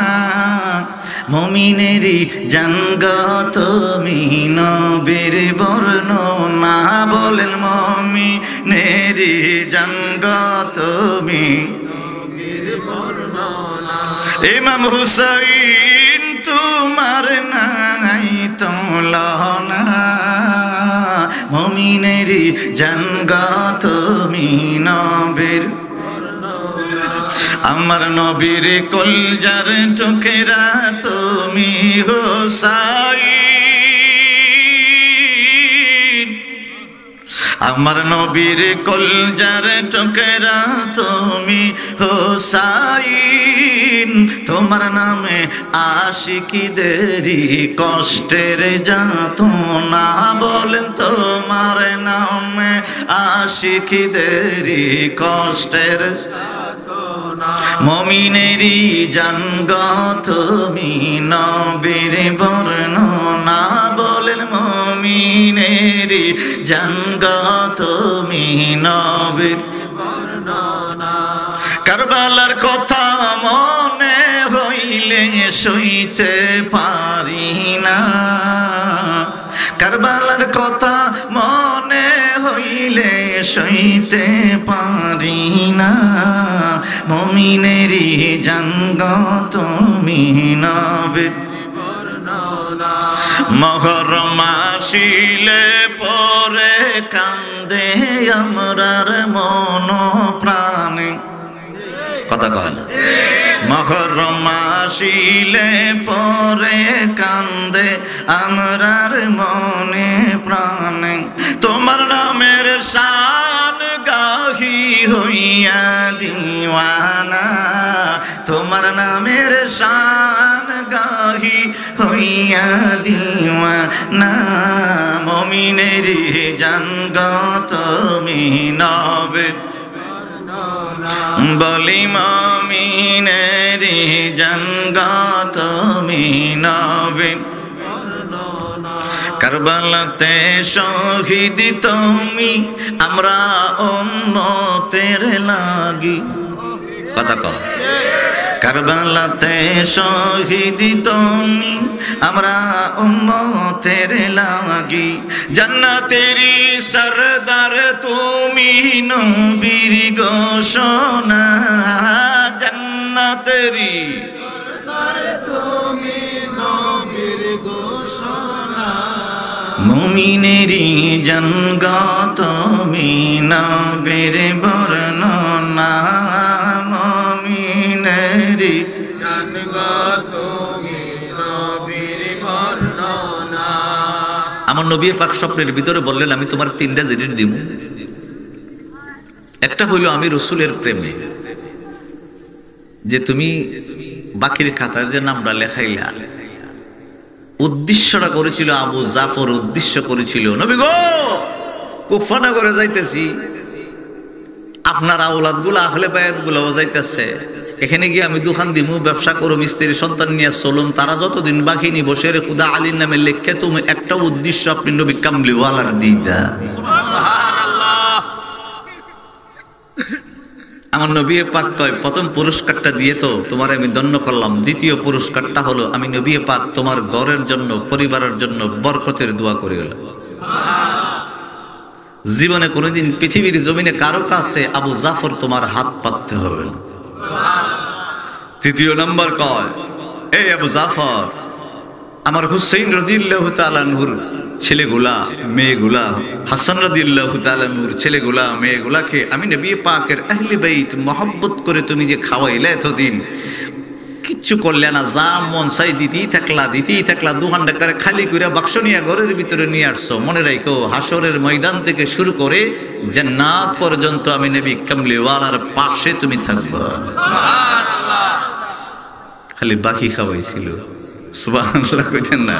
মুমিনেরই জানগত তুমি নবীর বর্ণনা, বলেন মুমিনেরই জানগত তুমি নবীর বর্ণনা, ইমাম হুসাইন তোমার নাই তুলনা, মুমিনেরই জানগত তুমি নবীর, আমার নবীর কলজার টুকরা তুমি হুসাইন, আমার নবীর কলজার টুকরা তুমি হুসাইন, তোমার নামে আশিকিদেরই কষ্টের যাতনা, বলেন তোমার নামে আশিকিদেরই কষ্টের, মুমিনেরই জানগত তুমি নবীর বর্ণনা, বলেন মুমিনেরই জানগত তুমি নবীর বর্ণনা, কারবালার কথা মনে হইলে সইতে পারি না, কারবালার কথা মনে হইলে সইতে পারি না, মুমিনেরই জানগত তুমি নবীর বর্ণনা, মুহররম আসিলে পরে কান্দে আমরার মন প্রাণে, কথা কয় না, মুহররম আসিলে পরে কান্দে আমরার মনে প্রাণে, তোমার নামের শান গাহি হইয়া দিওয়ানা, তোমার নামের শান গাহি হইয়া দিওয়ানা, মুমিনেরই জানগত তুমি নবীর, বলি মুমিনেরই জানগত তুমি নবীর, কারবালাতে শহীদ তুমি আমরা উম্মতের লাগি, কথা কও, কারবালাতে শহীদ তুমি আমরা উম্মতের লাগি, জান্নাতেরই সরদার তুমি নবীর ঘোষণা, জান্নাতেরই সরদার তুমি নবীর ঘোষণা, মুমিনেরই জানগত তুমি নবীর বর্ণনা, মুমিনেরই জানগত তুমি নবীর বর্ণনা। আমার নবী পাক স্বপ্নের ভিতরে বললেন আমি তোমার তিনটা জিনিস দিব, একটা হইল আমি রসুলের প্রেমে, যে তুমি বাকির খাতায় যে নামটা লেখাইলা, উদ্দেশ্যটা করেছিল আবু জাফর, উদ্দেশ্য করেছিল নবী গো কুফা করে যাইতেছি, আপনার আওলাদ গুলা আহলে বায়াত গুলাও যাইতেছে, এখানে গিয়ে আমি দোকান দিমু, ব্যবসা করো, মিস্ত্রি সন্তান নিয়ে চলুম, তারা যতদিন বাকি নি বসে রে খুদা আলীর নামে লেখে, তুমি একটা উদ্দেশ্য আপনি নবী কামলিওয়ালার দিদা। আমার নবী পাক কয় প্রথম পুরস্কারটা দিয়ে তো তোমার আমি ধন্য করলাম, দ্বিতীয় পুরস্কারটা হলো আমি নবী পাক তোমার ঘরের জন্য পরিবারের জন্য বরকতের দোয়া করে গেলাম। জীবনে কোনোদিন পৃথিবীর জমিনে কারো কাছে আবু জাফর তোমার হাত পাততে হবে না। তৃতীয় নম্বর কয় এই আবু জাফর আমার হুসাইন রাদিয়াল্লাহু তাআলা আনহুর ছেলেগুলা মেয়েগুলা, হাসান রাদিয়াল্লাহু তাআলা আনহুর ছেলেগুলা মেয়েগুলাকে আমি নবী পাকের আহলে বাইত মহব্বত করে তুমি যে খাওয়াইলে এতদিন, কিচ্ছু করলে না, যা মন চাই দিতেই থাকলা, দোকান টাকার খালি করে বাক্স নিয়ে ঘরের ভিতরে নিয়ে আসছো। মনে রাখো হাসরের ময়দান থেকে শুরু করে জান্নাত পর্যন্ত আমি নবী কামলিওয়ালার পাশে তুমি থাকবা। সুবহানাল্লাহ। খালি বাকি খাওয়াইছিল, সুবহানাল্লাহ কইতেন না?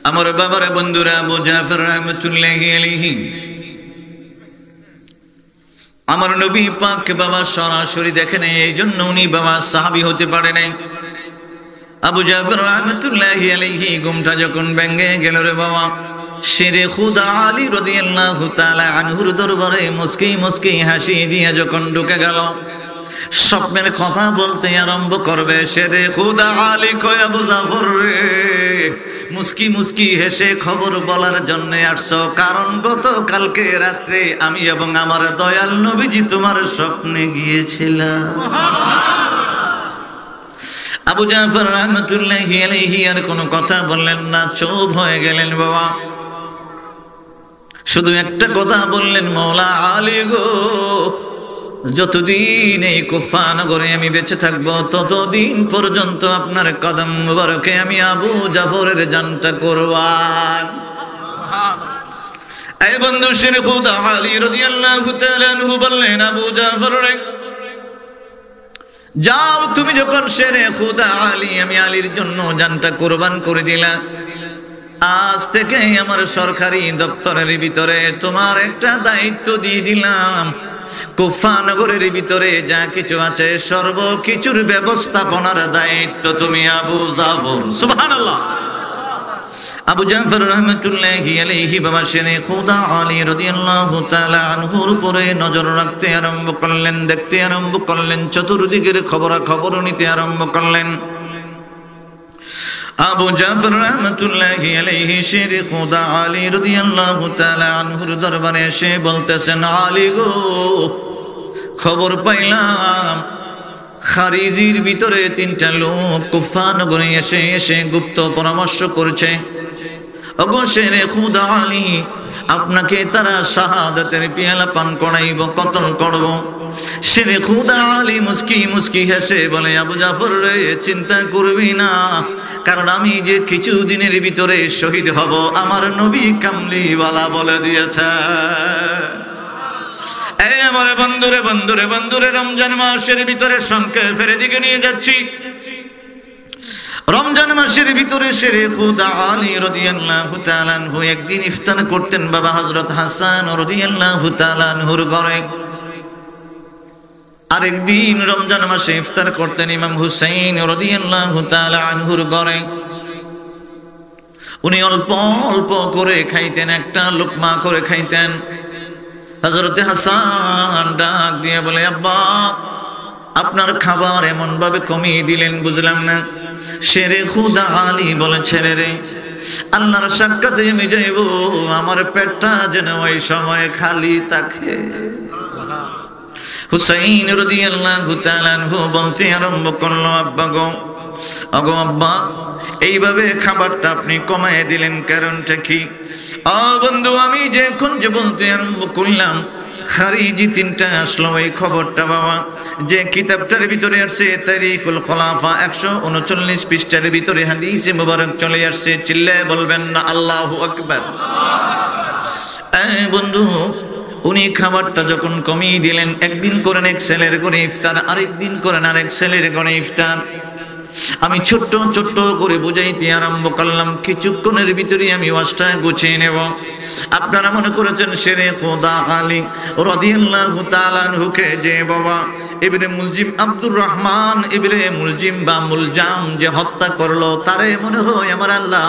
আমার বাবার বন্ধুরা আবু জাফর রাহমাতুল্লাহি আলাইহি আমার নবী পাক বাবা সরাসরি দেখেন, এই জন্য উনি বাবা সাহাবী হতে পারে নাই। আবু জাফর রাহমাতুল্লাহি আলাইহি ঘুমটা যখন ভেঙে গেল রে বাবা, শেরে খুদা আলী রাদিয়াল্লাহু তাআলা আনহুর দরবারে মুস্কি মুস্কি হাসি দিয়ে যখন ঢুকে গেল, স্বপ্নের কথা বলতে আরম্ভ করবে, শেরে খুদা আলী কয় আবু জাফর রে, মুস্কি মুস্কি হেসে খবর বলার জন্য আসছো, কারণ গতকালকে রাত্রে আমি এবং আমার দয়াল নবীজি তোমার স্বপ্নে গিয়েছিলাম। আবু জাফর রাহমাতুল্লাহি আলাইহি আর কোনো কথা বললেন না, চুপ হয়ে গেলেন বাবা। শুধু একটা কথা বললেন, মওলা আলী গো, যতদিন এই কুফা নগরে আমি বেঁচে থাকবো ততদিন পর্যন্ত আপনার কদম মুবারকে আমি আবু জাফরের জানটা কুরবান। এই বন্ধু শেরে খুদা আলী রাদিয়াল্লাহু তাআলা আনহু বললেন, আবু জাফর রে যাও, তুমি যখন শেরে খুদা আলী, আমি আলীর জন্য জানটা কুরবান করে দিলাম, আজ থেকে আমার সরকারি দপ্তরের ভিতরে তোমার একটা দায়িত্ব দিয়ে দিলাম, কুফা নগরের ভিতরে যা কিছু আছে সর্বকিছুর ব্যবস্থাপনার দায়িত্ব তুমি আবু জাফর। সুবহানাল্লাহ। আবু জাফর রাহমাতুল্লাহি আলাইহি বাবা শেরে খুদা আলী রাদিয়াল্লাহু তাআলা আনহুর উপরে নজর রাখতে আরম্ভ করলেন, দেখতে আরম্ভ করলেন, চতুর্দিকের খবরাখবর নিতে আরম্ভ করলেন। আবু জাফর রাহমাতুল্লাহি আলাইহি শেরে খুদা আলী রাদিয়াল্লাহু তাআলা আনহুর দরবারে এসে বলতেছেন, আলী গো, খবর পাইলাম খারিজির ভিতরে 3টা লোক কুফা নগরে এসে এসে গুপ্ত পরামর্শ করছে। ওগো শেরে খুদা আলী, আপনাকে তারা শাহাদাতের পিয়ালা পান করাইব, কতল করব। শেরে খুদা আলী মুস্কি মুস্কি হেসে বলে, আবু জাফর রে, চিন্তা করবি না, কারণ আমি যে কিছু দিনের ভিতরে শহীদ হব আমার নবী কামলিওয়ালা বলে দিয়েছে। এই আমার বন্ধুরে বন্ধুরে বন্ধুরে, রমজান মাসের ভিতরে সংক্ষেপের দিকে নিয়ে যাচ্ছি। রমজান মাসের ভিতরে শেরে খুদা আলী রাদিয়াল্লাহু তাআলা আনহু একদিন ইফতার করতেন বাবা হযরত হাসান রাদিয়াল্লাহু তাআলা আনহুর ঘরে, আরেকদিন রমজান মাসে ইফতার করতেন ইমাম হুসাইন রাদিয়াল্লাহু তাআলা আনহুর ঘরে। উনি অল্প অল্প করে খাইতেন, একটা লুকমা করে খাইতেন। হযরত হাসান ডাক দিয়ে বলে, আব্বা, আপনার খাবার এমন ভাবে কমিয়ে দিলেন বুঝলাম না। শেরে খুদা আলী বলে, ছেলে রে, আল্লাহর সাক্ষাতে আমি যাইব, আমার পেটটা যেন ওই সময় খালি থাকে। হুসাইন রাদিয়াল্লাহু তাআলা আনহু বলতে আরম্ভ করলো, আব্বা গো, আগো আব্বা, এইভাবে খাবারটা আপনি কমায় দিলেন, কারণটা কি? বন্ধু, আমি যে কোন যে বলতে আরম্ভ করলাম, খারিজি 3টা আসলো, এই খবরটা বাবা যে কিতাবটার ভিতরে আসছে, তারিখুল খোলাফা 139 পৃষ্ঠার ভিতরে হাদিসে মুবারক চলে আসছে। চিল্লায় বলবেন না আল্লাহু আকবার। বন্ধু, উনি খাবারটা যখন কমিয়ে দিলেন, একদিন করেন এক ছেলের ঘরে ইফতার, আরেকদিন করেন আরেক ছেলের ঘরে ইফতার। আমি ছোট্ট ছোট্ট করে বুঝাইতে আরম্ভ করলাম, কিছুক্ষণের ভিতরে আমি ওয়াজটা গুছিয়ে নেব। আপনারা মনে করেছেন শেরে খুদা আলী রাদিয়াল্লাহু তাআলা আনহুকে যে বাবা ইবনে মুলজিম আব্দুর রহমান ইবনে মুলজিম বা মুলজাম যে হত্যা করলো, তারে মনে হয় আমার আল্লাহ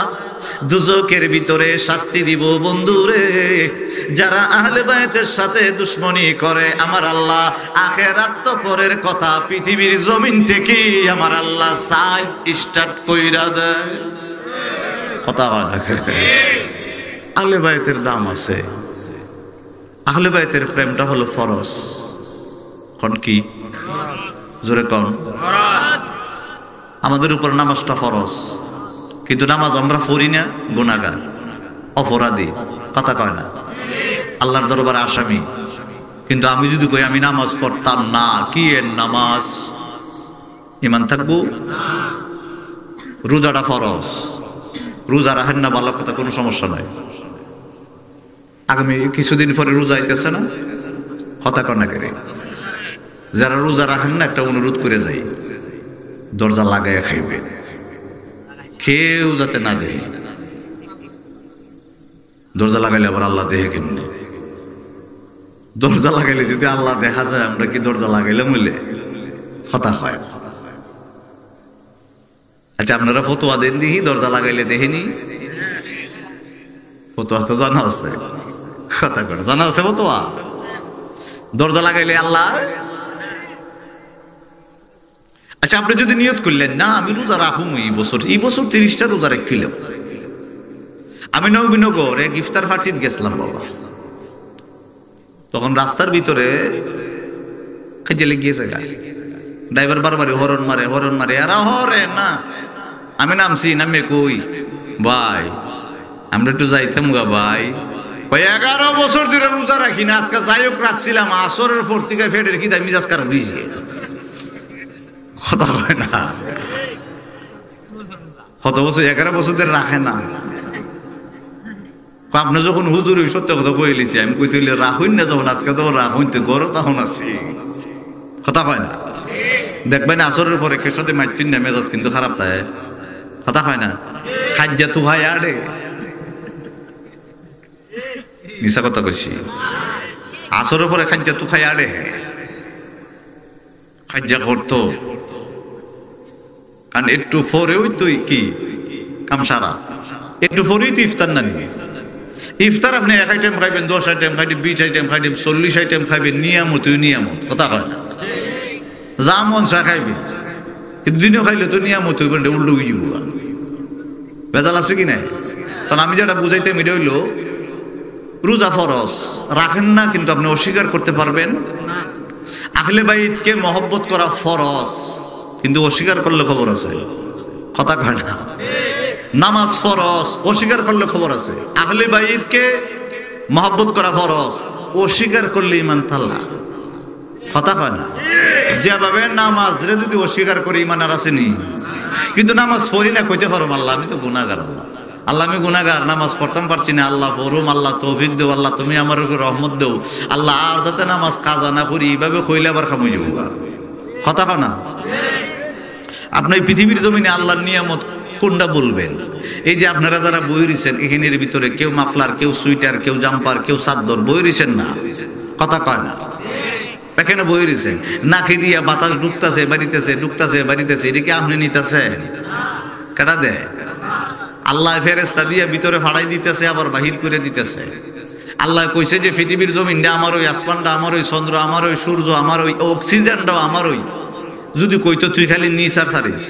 দুজকের ভিতরে শাস্তি দিব। বন্ধুরে, যারা আহলে বায়তের সাথে দুশ্মনী করে ঠিক আমার আল্লাহ আখিরাত তো পরের কথা, পৃথিবীর জমিন থেকে আমার আল্লাহ সাইজ স্টার্ট কইরা দেয়। কথা বলা আহলে বায়তের দাম আছে। আহলে বায়তের প্রেমটা হলো ফরজ। কোন কি জোরে কোন? আমাদের উপর নামাজটা ফরজ, কিন্তু নামাজ আমরা পড়ি না, গুনাহগার, অপরাধী, কথা কয় না, আল্লাহর দরবারে আসামি। কিন্তু আমি যদি কই আমি নামাজ পড়তাম না, কি এর নামাজ? ইমান থাকবো? রোজাটা ফরজ, রোজা রাখেন না, ভালো কথা, কোনো সমস্যা নাই। আগামী কিছুদিন পরে রোজা আইতেছে না, কথা কয় না করে। যারা রোজা রাখেন না, একটা অনুরোধ করে যাই, দরজা লাগাইয়া খাইবে, কেউ যাতে না দেখে। দরজা লাগাইলে আবার আল্লাহ দেখে কেমনি? দরজা লাগাইলে যদি আল্লাহ দেখা যায়, আমরা কি দরজা লাগাইলে মিলে কথা হয়? আচ্ছা, আপনারা ফতোয়া দেন দিহি, দরজা লাগাইলে দেখেনি? ফতোয়া তো জানা আছে, কথা করে জানা আছে ফতোয়া। দরজা লাগাইলে আল্লাহ। আচ্ছা, আপনি যদি নিয়ত করলেন না আমি রোজা রাখুম এই বছর 30টা রোজা রাখলাম, আমি নবীনগর এক ইফতার পার্টিতে গেছিলাম বাবা, তখন রাস্তার ভিতরে খেজে লেগিয়েছে গা, ড্রাইভার বারবারই হরন মারে আর হরে না। আমি নামছি, নামে কই ভাই আমরা একটু যাইতাম গা ভাই, 11 বছর ধরে রোজা রাখি না, আজকে যাই হোক রাখছিলাম, আসরের পর থেকে ফেটের কি তাই মিজাজ খারাপ হয়েছে, কথা হয় না। কত বছর 11 বছর ধরে রাখে না। আপনি যখন হুজুর সত্য কথা কই লিছি, আমি কইতে রাখুন না, যখন আজকে তো রাখুন তো গরো তখন আছি, কথা হয় না। দেখবেন আসরের পরে কেশতে মাইতুন না, মেজাজ কিন্তু খারাপ থাকে, কথা হয় না। খাজ্জা তু হয় আরে মিশা কথা কইছি, আসরের পরে খাজ্জা তু খাই আরে খাজ্জা করতো, কারণ একটু পরেও তুই কি কামসারা, একটু পরেই তো ইফতার না নিবি। ইফতার আপনি 1 আইটেম খাইবেন, 10 আইটেম খাইবেন, 20 আইটেম খাইবেন, 40 আইটেম খাইবেন, নিয়ামত কথা হয় না। যা মন চা খাইবে, কিন্তু দিনও খাইলে তো নিয়ামত হইব, উল্টো হয়ে যাব, ভেজাল আছে কি নাই? তখন আমি যেটা বুঝাইতাম এটা হইলো রোজা ফরজ রাখেন না, কিন্তু আপনি অস্বীকার করতে পারবেন। আহলে বাইতকে মহব্বত করা ফরজ, কিন্তু অস্বীকার করলে খবর আছে, কথা কয় না। নামাজ ফরজ, অস্বীকার করলে খবর আছে। আহলে বাইতকে মহব্বত করা ফরজ, অস্বীকার করলে ইমান তাল্লা, কথা কয় না। যেভাবে নামাজ রে যদি অস্বীকার করে ইমান আর আসেনি, কিন্তু নামাজ পড়ি না কইতে পারো আল্লাহ আমি তো গুনাহগার, আল্লাহ আমি গুনাহগার, নামাজ পড়তাম পারছি না, আল্লাহ পড়ুম, আল্লাহ তৌফিক দেও, আল্লাহ তুমি আমার উপর রহমত দেও, আল্লাহ আর যাতে নামাজ কাজা না করি, এইভাবে কইলে আবার খামই যাব, কথা কয় না। আপনি পৃথিবীর জমিনে আল্লাহর নিয়ামত কোনটা বলবেন? এই যে আপনারা যারা বই রইছেন এখানের ভিতরে, কেউ মাফলার, কেউ সুইটার, কেউ জাম্পার, কেউ চাদর বই রইছেন না, কথা কয় না। এখানে বই রইছেন, নাকি দিয়া বাতাস ঢুকতেছে বাড়িতেছে, এটা কি আপনি নিতেছেন? কেটা দেয়? আল্লাহ ফেরেশতা দিয়া ভিতরে ফাড়াই দিতেছে, আবার বাহির করে দিতেছে। আল্লাহ কইছে যে পৃথিবীর জমিনটা আমার, ওই আসমানটা আমার, ওই চন্দ্র আমার, ওই সূর্য আমার, ওই অক্সিজেনটাও আমার। ওই যদি কইতো তুই খালি নিস আর সারিস,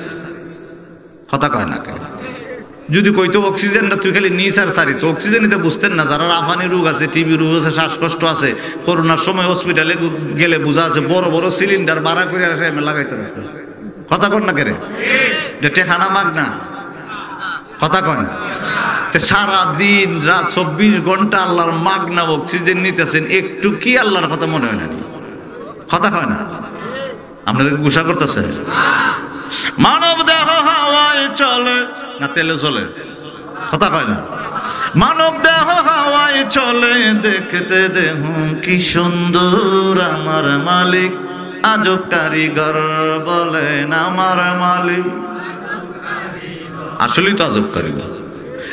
কথা কয় না কেন? যদি কইতো অক্সিজেনটা তুই খালি নিস আর সারিস, অক্সিজেন নিতে বুঝতেন না। যারা রাফানি রোগ আছে, টিবি রোগ আছে, শ্বাসকষ্ট আছে, করোনার সময় হসপিটালে গেলে বোঝা আছে, বড় বড় সিলিন্ডার ভাড়া করে লাগাইতে রাখছে, কথা কন না কেরে? টেখানা মাগ না, কথা কন। সারা দিন রাত 24 ঘন্টা আল্লাহর মাগনা অক্সিজেন নিতেছেন, একটু কি আল্লাহর কথা মনে হয় না? কথা কয় না? আপনাদের গুসা করতেছে। মানব দেহ হাওয়ায় চলে না তেলে চলে, কথা কয় না। মানব দেহ হাওয়ায় চলে, দেখতে দেহ কি সুন্দর, আমার মালিক আজব কারিগর, বলেন আমার মালিক। আসলেই তো আজব কারিগর,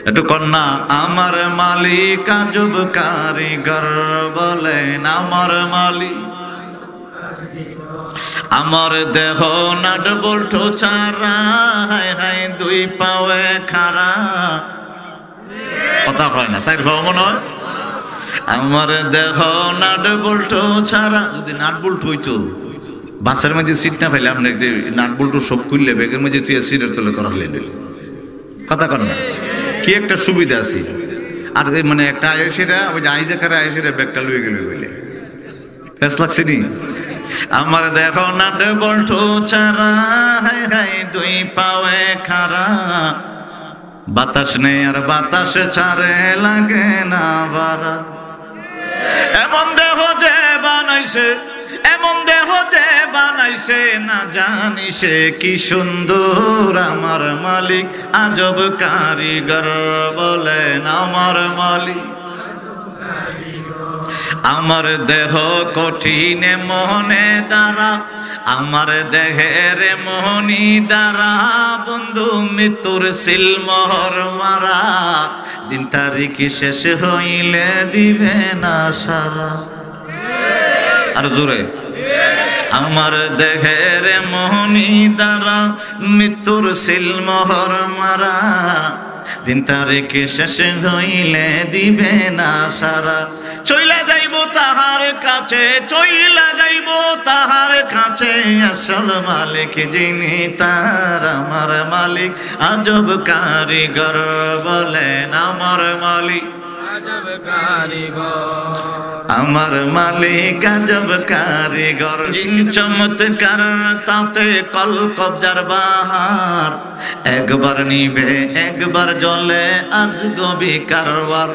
একটু কন্যা, আমার মালিক আজব কারিগর, বলেন আমার মালিক। আমার দেহ নাট বল্টু ছাড়া, হায় হায় 2 পাওয়ে খাড়া, কথা হয় না, 4 পাও মনে হয়। আমার দেহ নাট বল্টু ছাড়া, যদি নাট বল্টু হইতো বাসের মাঝে সিট না পাইলে আপনি নাট বল্টু সব খুললে ব্যাগের মাঝে তুই সিটের তলে তোরা হলে, কথা কর না, কি একটা সুবিধা আছে। আর মানে একটা আয়েসিরা, ওই যে আইজাকারে আয়েসিরা ব্যাগটা লুয়ে গেল বলে বেশ লাগছে নি। আমার দেখো নাট বল্টু ছাড়া, হায় হায় 2 পাওয়ে খাড়া, বাতাস নেই আর বাতাস ছাড়ে লাগে না বাড়া। এমন দেহ যে বানাইছে, এমন দেহ যে বানাইছে, না জানি সে কি সুন্দর, আমার মালিক আজব কারিগর, বলেন আমার মালিক। আমার দেহ কঠিন মোহনে দ্বারা, আমার দেহের মোহনী দ্বারা, বন্ধু মৃত্যুর সিলমোহর মারা, দিন তারিখ শেষ হইলে দিবে না সারা। আর জোরে আমার দেহের মোহনী দ্বারা মৃত্যুর সিলমোহর মারা দিন তারিখে শেষ হইলে দিবে না সারা চইলা যাইব তাহার কাছে চইলা যাইব তাহার কাছে আসল মালিক যিনি তার আমার মালিক আজব কারিগর বলেন আমার মালিক আমার মালিক আজব কারিগর চমৎকার তাতে কল কবজার বাহার একবার নিবে একবার জ্বলে আজগবি কারবার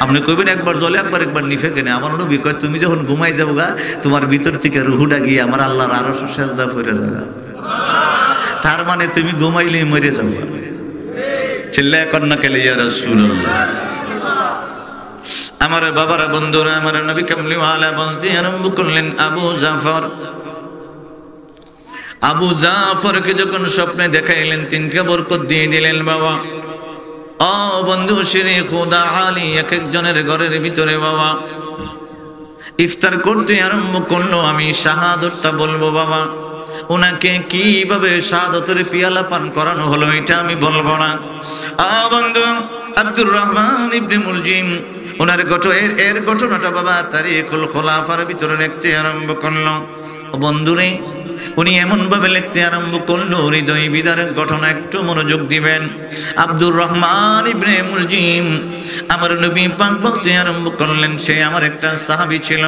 আপনি কইবেন একবার জ্বলে একবার নিভে কেন আমার নবী কয় তুমি যখন ঘুমাই যাবো গা তোমার ভিতর থেকে রুহুটা গিয়ে আমার আল্লাহর আরশ সেজদা করে যাবে তার মানে তুমি ঘুমাইলেই মরে যাবে চিল্লায় কন্যা কেলে ইয়া রাসূলুল্লাহ আমার বাবারা বন্ধুরা আমার নবী কামলিওয়ালা বলতে আরম্ভ করলেন আবু জাফরকে যখন স্বপ্নে দেখাইলেন তিনটা বরকত দিয়ে দিলেন বাবা ও বন্ধু শ্রী খুদা আলী এক একজনের ঘরের ভিতরে বাবা ইফতার করতে আরম্ভ করলো আমি শাহাদাতটা বলবো বাবা ওনাকে কিভাবে শাহাদাতের পিয়ালা পান করানো হলো এটা আমি বলবো না বন্ধু আব্দুর রহমান ইবনে মুলজিম ওনার এর ঘটনাটা বাবা তারিখুল খুলাফার ভিতরে লিখতে আরম্ভ করলো বন্ধুরে উনি এমন ভাবে লিখতে আরম্ভ করলো হৃদয় বিদারক ঘটনা একটু মনোযোগ দিবেন আব্দুর রহমান ইবনে মুলজিম আমার নবী পাক বলতে আরম্ভ করলেন সে আমার একটা সাহাবী ছিল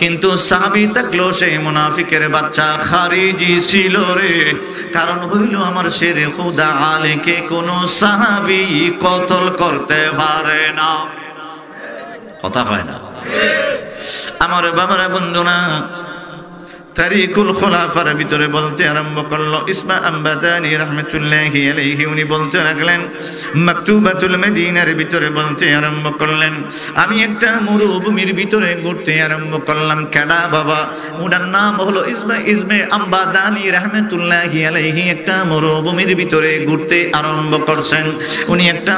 কিন্তু সাহাবী থাকলেও সে মুনাফিকের বাচ্চা খারিজি ছিল রে কারণ হইল আমার শেরে খুদা আলীকে কোন সাহাবী কতল করতে পারে না কথা হয় না আমার বাবারা বন্ধুরা তারিকুল খুলাফার ভিতরে বলতে আরম্ভ করলো ইসমা আম্বাদানি রাহমাতুল্লাহি আলাইহি উনি বলতে লাগলেন মাকতুবাতুল মদিনার ভিতরে বলতে আরম্ভ করলেন আমি একটা মরুভূমির ভিতরে ঘুরতে আরম্ভ করলাম কেডা বাবা ওনার নাম হলো ইসমা আম্বাদানি রাহমাতুল্লাহি আলাইহি একটা মরুভূমির ভিতরে ঘুরতে আরম্ভ করছেন উনি একটা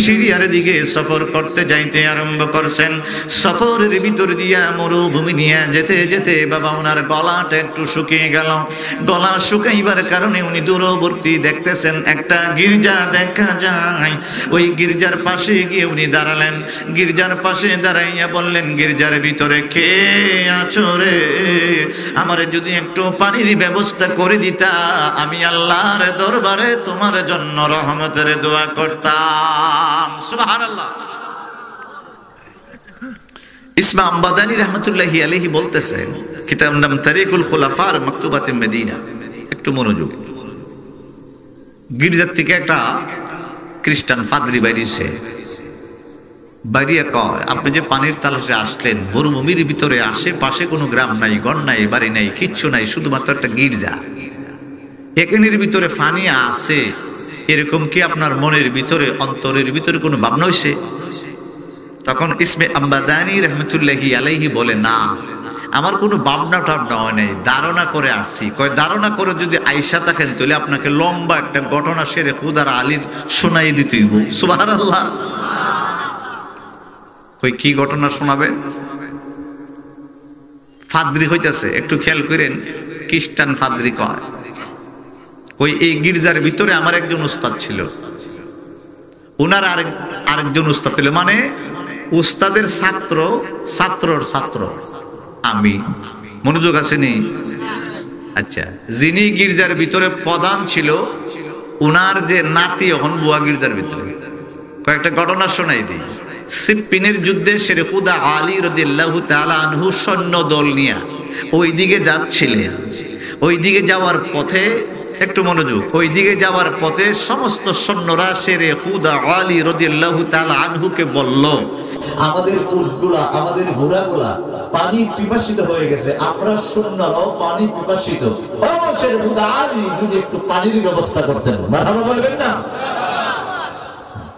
সিরিয়ার দিকে সফর করতে যাইতে আরম্ভ করছেন সফরের ভিতর দিয়া মরুভূমি দিয়া যেতে যেতে বাবা ওনার গলা একটু শুকিয়ে গেল গলা শুকাইবার কারণে উনি দূরবর্তী দেখতেছেন একটা গির্জা দেখা যায় ওই গির্জার পাশে গিয়ে উনি দাঁড়ালেন গির্জার পাশে দাঁড়াইয়া বললেন গির্জার ভিতরে কে আছো রে আমার যদি একটু পানির ব্যবস্থা করে দিতা আমি আল্লাহর দরবারে তোমার জন্য রহমতের দোয়া করতাম সুবহানাল্লাহ ইসমা আম্বাদানি রাহমাতুল্লাহি আলাইহি বলতেছেন কিতাব নাম তারিকুল খুলাফার মাকতুবাতে মদিনা একটু মনোযোগ গির্জার থেকে একটা খ্রিস্টান পাদ্রী বাইরেছে বাইরে কয় আপনি যে পানির তালাশে আসলেন মরুভূমির ভিতরে আশেপাশে কোনো গ্রাম নাই ঘর নাই বাড়ি নাই কিচ্ছু নাই শুধুমাত্র একটা গির্জা এখানের ভিতরে পানি আছে এরকম কি আপনার মনের ভিতরে অন্তরের ভিতরে কোনো ভাবনা হইছে তখন ইসমে আম্বাদানি রাহমাতুল্লাহি আলাইহি বলে না আমার কোনো ভাবনা টাবনা হয় নাই ধারণা করে আসছি কয় ধারণা করে যদি আইসা থাকেন তাহলে আপনাকে লম্বা একটা ঘটনা শেরে খুদার আলীর শোনাই দিতে হইব সুবহানাল্লাহ কই কি ঘটনা শোনাবে ফাদ্রি হইতাছে একটু খেয়াল করেন খ্রিস্টান ফাদ্রি কয় ওই এই গির্জার ভিতরে আমার একজন উস্তাদ ছিল ওনার আরেকজন উস্তাদ ছিল মানে উস্তাদের ছাত্রর ছাত্র আমি মনোযোগ আসেনি আচ্ছা যিনি গির্জার ভিতরে প্রধান ছিল উনার যে নাতি এখন বুয়া গির্জার ভিতরে কয়েকটা ঘটনা শোনাই দিই সিপ্পিনের যুদ্ধে শেরে খুদা আলী রাদিয়াল্লাহু তাআলা আনহু সৈন্য দল নিয়ে ওই দিকে যাচ্ছিলেন ওই দিকে যাওয়ার পথে একটু মনোযোগ ওই দিকে যাওয়ার পথে সমস্ত সৈন্যরা শেরে খুদা আলী রাদিয়াল্লাহু তাআলা আনহুকে বলল আমাদের উটগুলা আমাদের ঘোড়াগুলা পানি পিপাসিত হয়ে গেছে আমরা সৈন্যরাও পানি পিপাসিত শেরে খুদা আলী যদি একটু পানির ব্যবস্থা করতেন মারহাবা বলবেন না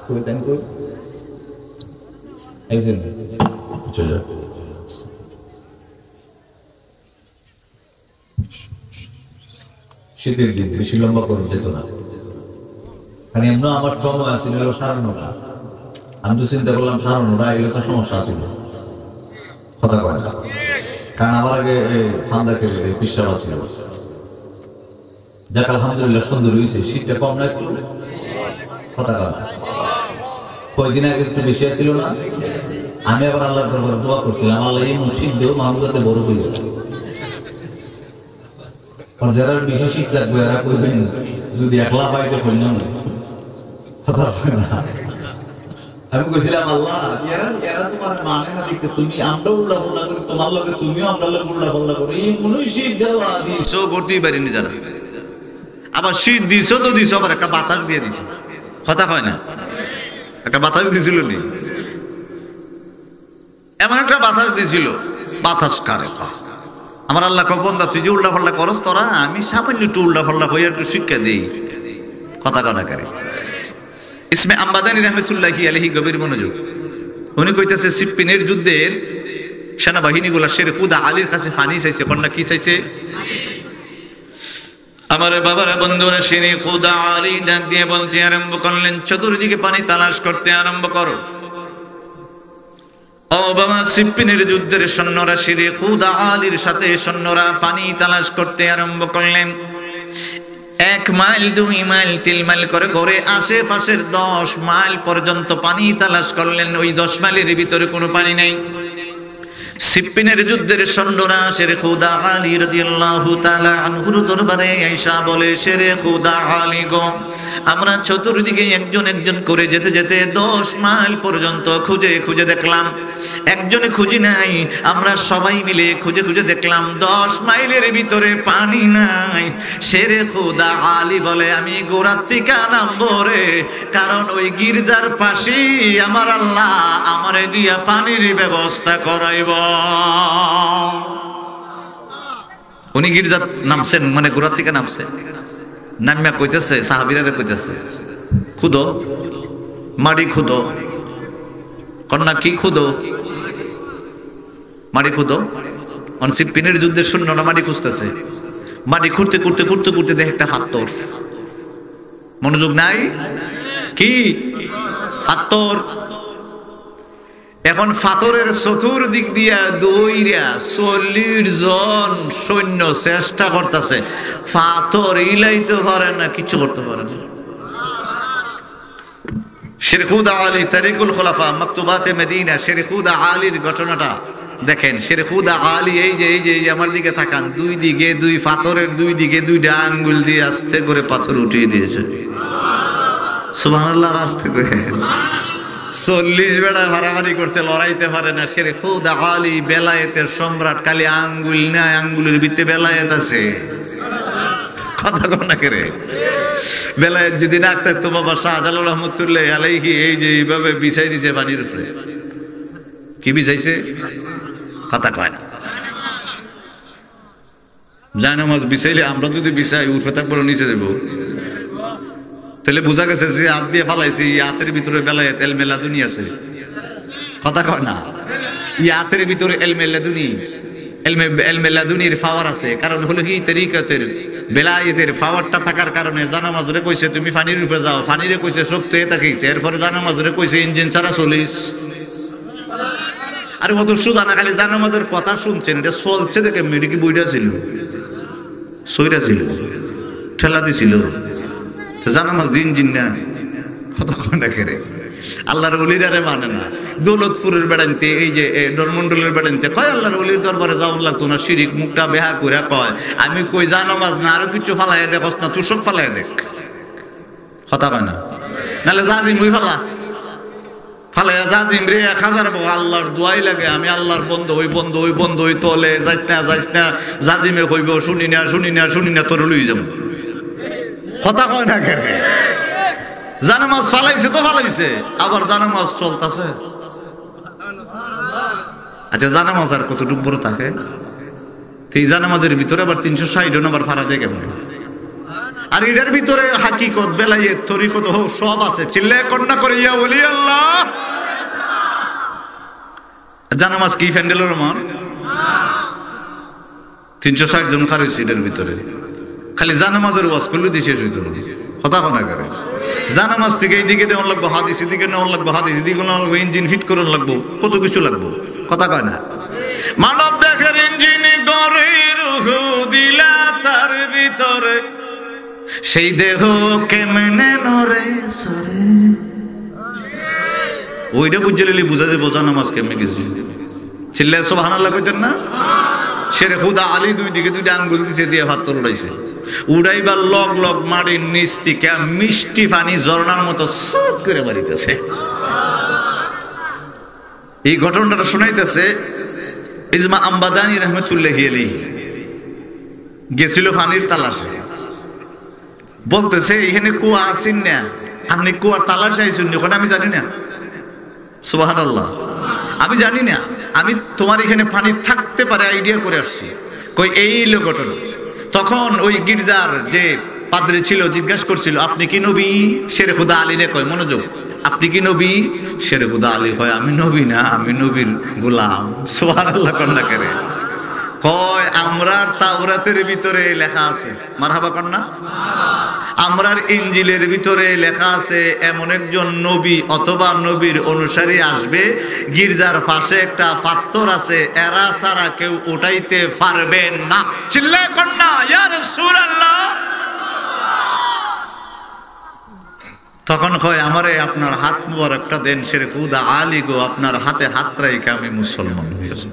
কইতেন কই এইজন্য চলো শীতের দিন বেশি লম্বা করে যেত না কারণ এমন আমার সময় আসছিল সারানোটা আমি তো চিন্তা করলাম সারানোটা এগুলো তো সমস্যা ছিল কথা কয় না কারণ আমার আগে ফান্দাকে পিসাব ছিল। যাক আলহামদুলিল্লাহ সুন্দর হয়েছে। শীতটা কম না একটু? কথা কয়েকদিন আগে একটু বেশি ছিল না? আমি আবার আল্লাহর দরবারে দোয়া করছিলাম, আল্লাহ এই শীত দেও মানুষ যাতে বড় হয়ে যায়। আর যারা বেশি শীত লাগবে এরা করবেন যদি একলা পাইতে কন্যা আমি কইছিলাম আল্লাহ এরা তোমার মানে না দেখতে, তুমি আমরা উল্লা পাল্লা করি, তোমার লগে তুমিও আমরা লগে উল্লা পাল্লা করি, এই মনে শীত দেওয়া দিছো করতেই পারিনি যারা। আবার শীত দিছো তো দিছো, আবার একটা বাতাস দিয়ে দিছো। কথা কয় না? একটা বাতাস দিছিল নি, এমন একটা বাতাস দিছিল, বাতাস কারে আমার আল্লাহ কবন্দা তুই যে উল্টা পাল্লা করস তোরা, আমি সামান্য একটু উল্টা পাল্লা হয়ে একটু শিক্ষা দিই। কথা কনা করে ইসমে আম্বাদানি রহমতুল্লাহি আলাইহি গভীর মনোযোগ। উনি কইতেছে সিপ্পিনের যুদ্ধের সেনাবাহিনীগুলা শের খুদা আলীর কাছে পানি চাইছে। কন্যা কি চাইছে? আমার বাবারা বন্ধুরা, শেরে খুদা আলী ডাক দিয়ে বলতে আরম্ভ করলেন, চতুর্দিকে পানি তালাশ করতে আরম্ভ করো। ও বাবা, সিপ্পিনের যুদ্ধের সৈন্যরা শেরে খুদা আলীর সাথে সৈন্যরা পানি তালাশ করতে আরম্ভ করলেন। 1 মাইল 2 মাইল 3 মাইল করে করে আশেপাশের 10 মাইল পর্যন্ত পানি তালাশ করলেন। ওই 10 মাইলের ভিতরে কোনো পানি নাই। সিপ্পিনের যুদ্ধের সৈন্যরা শেরে খুদা আলী রাদিয়াল্লাহু তাআলা আনহুর দরবারে আয়েশা বলে, শেরে খুদা আলী গো, আমরা চতুর্দিকে একজন একজন করে যেতে যেতে 10 মাইল পর্যন্ত খুঁজে খুঁজে দেখলাম, একজনে খুঁজি নাই, আমরা সবাই মিলে খুঁজে খুঁজে দেখলাম 10 মাইলের ভিতরে পানি নাই। শেরে খুদা আলী বলে, আমি গোড়ার থেকে নামবো রে, কারণ ওই গির্জার পাশেই আমার আল্লাহ আমারে দিয়া পানির ব্যবস্থা করাইব। উনি গির্জাত নামছেন, মানে গোড়ার থেকে নামছে, নামিয়া কইতেছে সাহাবীরা কইতেছে, খুদো মাটি খুদো। কন্যা কি খুদো? মাটি খুদো। সিপ্পিনের যুদ্ধের সৈন্যরা মাটি খুঁজতেছে, মাটি খুঁড়তে খুঁড়তে খুঁড়তে খুঁড়তে দেখে একটা পাথর। মনোযোগ নাই? কি পাথর? এখন পাথরের চতুর্দিক দিয়া দইরা 40 জন সৈন্য চেষ্টা করতেছে, পাথর ইলাইতে পারে না, কিছু করতে পারে না। শেরে খুদা আলী তারিকুল খোলাফা মাকতুবাতে মদিনা, শেরে খুদা আলীর ঘটনাটা দেখেন। শেরে খুদা আলী এই যে আমার দিকে তাকান, দুই দিকে দুই পাথরের দুই দিকে 2টা আঙ্গুল দিয়ে আস্তে করে পাথর উঠিয়ে দিয়েছে। সুবহানাল্লাহ। আস্তে করে 40 বেড়া ভাড়াভাড়ি করছে, লড়াইতে পারে না। শেরে খুদা আলী বেলায়েতের সম্রাট, খালি আঙ্গুল নাই, আঙ্গুলের ভিতরে বেলায়েত আছে। কথা কন না করে? বেলায়েত যদি না থাকতো বাবা শাহজালাল রহমতুল্লাহ আলাইহি এই যে এইভাবে বিছাই দিছে পানির উপরে। কি বিছাইছে? কথা কয় না। জায়নামাজ বিছাইলে আমরা যদি বিছাই উঠে থাকবো নিচে যাবো, তাহলে বোঝা গেছে যে হাত দিয়ে ফালাইছি, হাতের ভিতরে বেলায়েত এলমে লাদুনি আছে। কথা কয় না? হাতের ভিতরে এলমে লাদুনির পাওয়ার আছে। কারণ হলো কি, তরিকতের বেলায়েতের পাওয়ারটা থাকার কারণে জানামাজরে কইছে তুমি পানির উপরে যাও, পানিরে কইছে শক্ত হয়ে থাকিছে, এরপরে জানামাজরে কইছে ইঞ্জিন ছাড়া চলিস। আরে অত সোজা না, খালি জানামাজের কথা শুনছেন, এটা চলছে দেখে মেয়েটা কি বইটা ছিল, সইরা ছিল, ঠেলা দিছিল, জানামাজ দিন জিন না। কথা কয় না করে? আল্লাহর ওলিরারে মানে না। দৌলতপুরের বেড়াইতে, এই যে ডরমন্ডলের বেড়াইতে কয় আল্লাহর ওলির দরবারে যাওয়ার লাগতো না, শিরিক মুখটা বেহা করে কয়। আমি কই জানামাজ না, আরো কিছু ফালাইয়া দেখস না, তুই সব ফালাইয়া দেখ। কথা কয় না? নাহলে জাজিম হই ফালাইয়া জাজিম রে 1000 আল্লাহর দোয়াই লাগে, আমি আল্লাহর বন্ধু, ওই বন্ধু ওই বন্ধু ওই তলে যাইস না, জাজিমে কইব শুনি না তোর লই যাব। কথা কয় না কেন? জানামাজ ফালাইছে তো ফালাইছে, আবার জানামাজ চলতেছে। আচ্ছা, জানামাজ আর কতটুকু বড় থাকে? এই জানামাজের ভিতরে আবার 360 নম্বর ফাড়া দেয় কেমন? আর এটার ভিতরে হাকিকত, বেলায়েত, তরিকত সব আছে। চিল্লায় কন্যা করে ইয়া ওলি আল্লাহ। জানামাজ কি ফ্যান্ডেলের মান? 360 জন খারেছি এটার ভিতরে। খালি জানামাজের ওয়াজ করলে দিয়ে শেষ হইতো না। কথা কনা করে? জানামাজ থেকে এইদিকে দেওয়ান লাগবো, হাদিস এদিকে নেওয়ান লাগবো, হাদিস এদিকে নেওয়ান লাগবো, ইঞ্জিন ফিট করান লাগবো, কত কিছু লাগবো। কথা কয় না? মানব দেহের ইঞ্জিনে গড়ে রূহ দিলা তার ভিতরে, সেই দেহ কেমনে নরে সরে। ওইটা বুঝে নিলে বুঝা যায় বোঝা নামাজ কেমনে গেছি। চিল্লায় সুবহানাল্লাহ কইতেন না? শেরে খুদা আলী দুই দিকে দুইটা আঙ্গুল দিছে দিয়ে পাথর উড়াইছে। উড়াইবার লগ লগ মাটির নিচ থেকে মিষ্টি পানি ঝর্ণার মতো সুত করে মারিতেছে। এই ঘটনাটা শোনাইতেছে ইজমা আম্বাদানি রহমতুল্লাহি আলাইহি। গেছিল পানির তালাশে, বলতেছে এখানে কুয়া আসেন না, আপনি কুয়ার তালাশে আইসুন যখন আমি জানি না। সুবহানাল্লাহ, আমি জানি না, আমি তোমার এখানে পানি থাকতে পারে আইডিয়া করে আসছি। কই এই ঘটনা। তখন ওই গির্জার যে পাদ্রী ছিল জিজ্ঞাসা করছিল, আপনি কি নবী? শেরে খুদা আলী রে কয়, মনোযোগ, আপনি কি নবী? শেরে খুদা আলী কয়, আমি নবী না, আমি নবীর গোলাম। সুবহানাল্লাহ কন্যা করে কয়, আমরার তাওরাতের ভিতরে লেখা আছে, মারহাবা কন্যা, আমরার ইঞ্জিলের ভিতরে লেখা আছে এমন একজন নবী অথবা নবীর অনুসারী আসবে, গির্জার পাশে একটা পাথর আছে, এরা ছাড়া কেউ উঠাইতে পারবে না। চিল্লায় কন্যা ইয়া রাসূলুল্লাহ। তখন কয়, আমারে আপনার হাত মুবারকটা দেন শেরে খুদা আলী গো, আপনার হাতে হাত রাইখে আমি মুসলমান হয়েছি।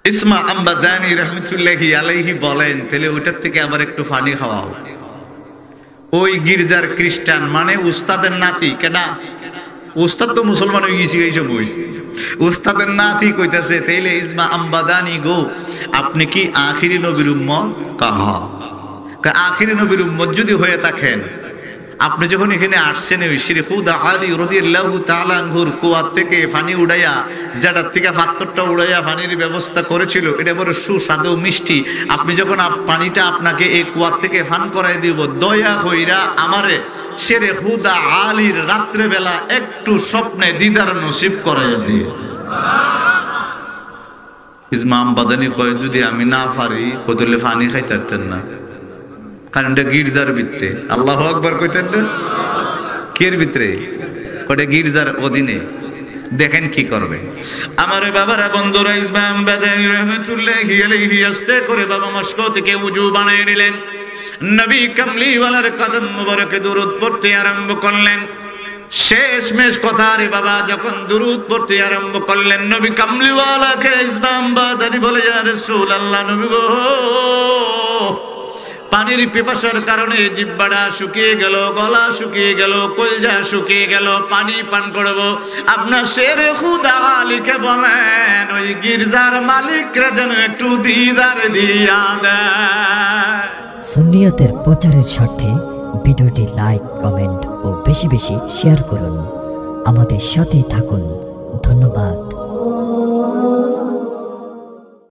ইসমা আম্বাজানি রহমতুল্লাহি আলাইহি বলেন, তাহলে ওইটার থেকে আবার একটু পানি খাওয়াও। ওই গির্জার খ্রিস্টান মানে উস্তাদের নাতি, কেনা উস্তাদ তো মুসলমান হয়ে গেছি এই সব, ওই উস্তাদের নাতি কইতাছে, তাইলে ইসমা আম্বাদানি গো, আপনি কি আখিরি নবীর উম্মত? কাহা আখিরি নবীর উম্মত যদি হয়ে থাকেন, আপনি যখন এখানে আসছেন ওই শেরে খুদা আলী রাদিয়াল্লাহু তাআলা আনহুর কুয়া থেকে পানি উড়াইয়া, যেটার থেকে পাথরটা উড়াইয়া পানির ব্যবস্থা করেছিল, এটা বড় সুস্বাদু মিষ্টি। আপনি যখন পানিটা আপনাকে এই কুয়া থেকে পান করাই দিব, দয়া কইরা আমারে শেরে খুদা আলীর রাত্রে বেলা একটু স্বপ্নে দিদার নসিব করাইয়া দিও। ইসমাম বাদানি কয়, যদি আমি না পারি কতলে পানি খাইতে পারতেন না, কারণ এটা গির্জার ভিতরে। আল্লাহু আকবার কইতেন না? কের ভিতরে? কয়টা গির্জার অধীনে। দেখেন কি করবে। আমার বাবারা, বন্ধুরা, ইসমাম বাদানী রাহমাতুল্লাহি আলাইহি আস্তে করে বাবা মস্কো থেকে ওযু বানিয়ে নিলেন, নবী কামলিওয়ালার কদম মুবারকে দরুদ পড়তে আরম্ভ করলেন। শেষমেশ কথা রে বাবা, যখন দরুদ পড়তে আরম্ভ করলেন, নবী কামলিওয়ালাকে ইসমাম বাদানী বলে, ইয়া রাসূলুল্লাহ, নবী গো, পানির পিপাসার কারণে জিহ্বাটা শুকিয়ে গেল, গলা শুকিয়ে গেল, কলজা শুকিয়ে গেল, পানি পান করব। আপনার শেরে খুদা আলীকে বলেন ওই গির্জার মালিকরা যেন একটু দিদার দিয়া দেয়। সুন্নিয়তের প্রচারের স্বার্থে ভিডিওটি লাইক, কমেন্ট ও বেশি বেশি শেয়ার করুন। আমাদের সাথে থাকুন।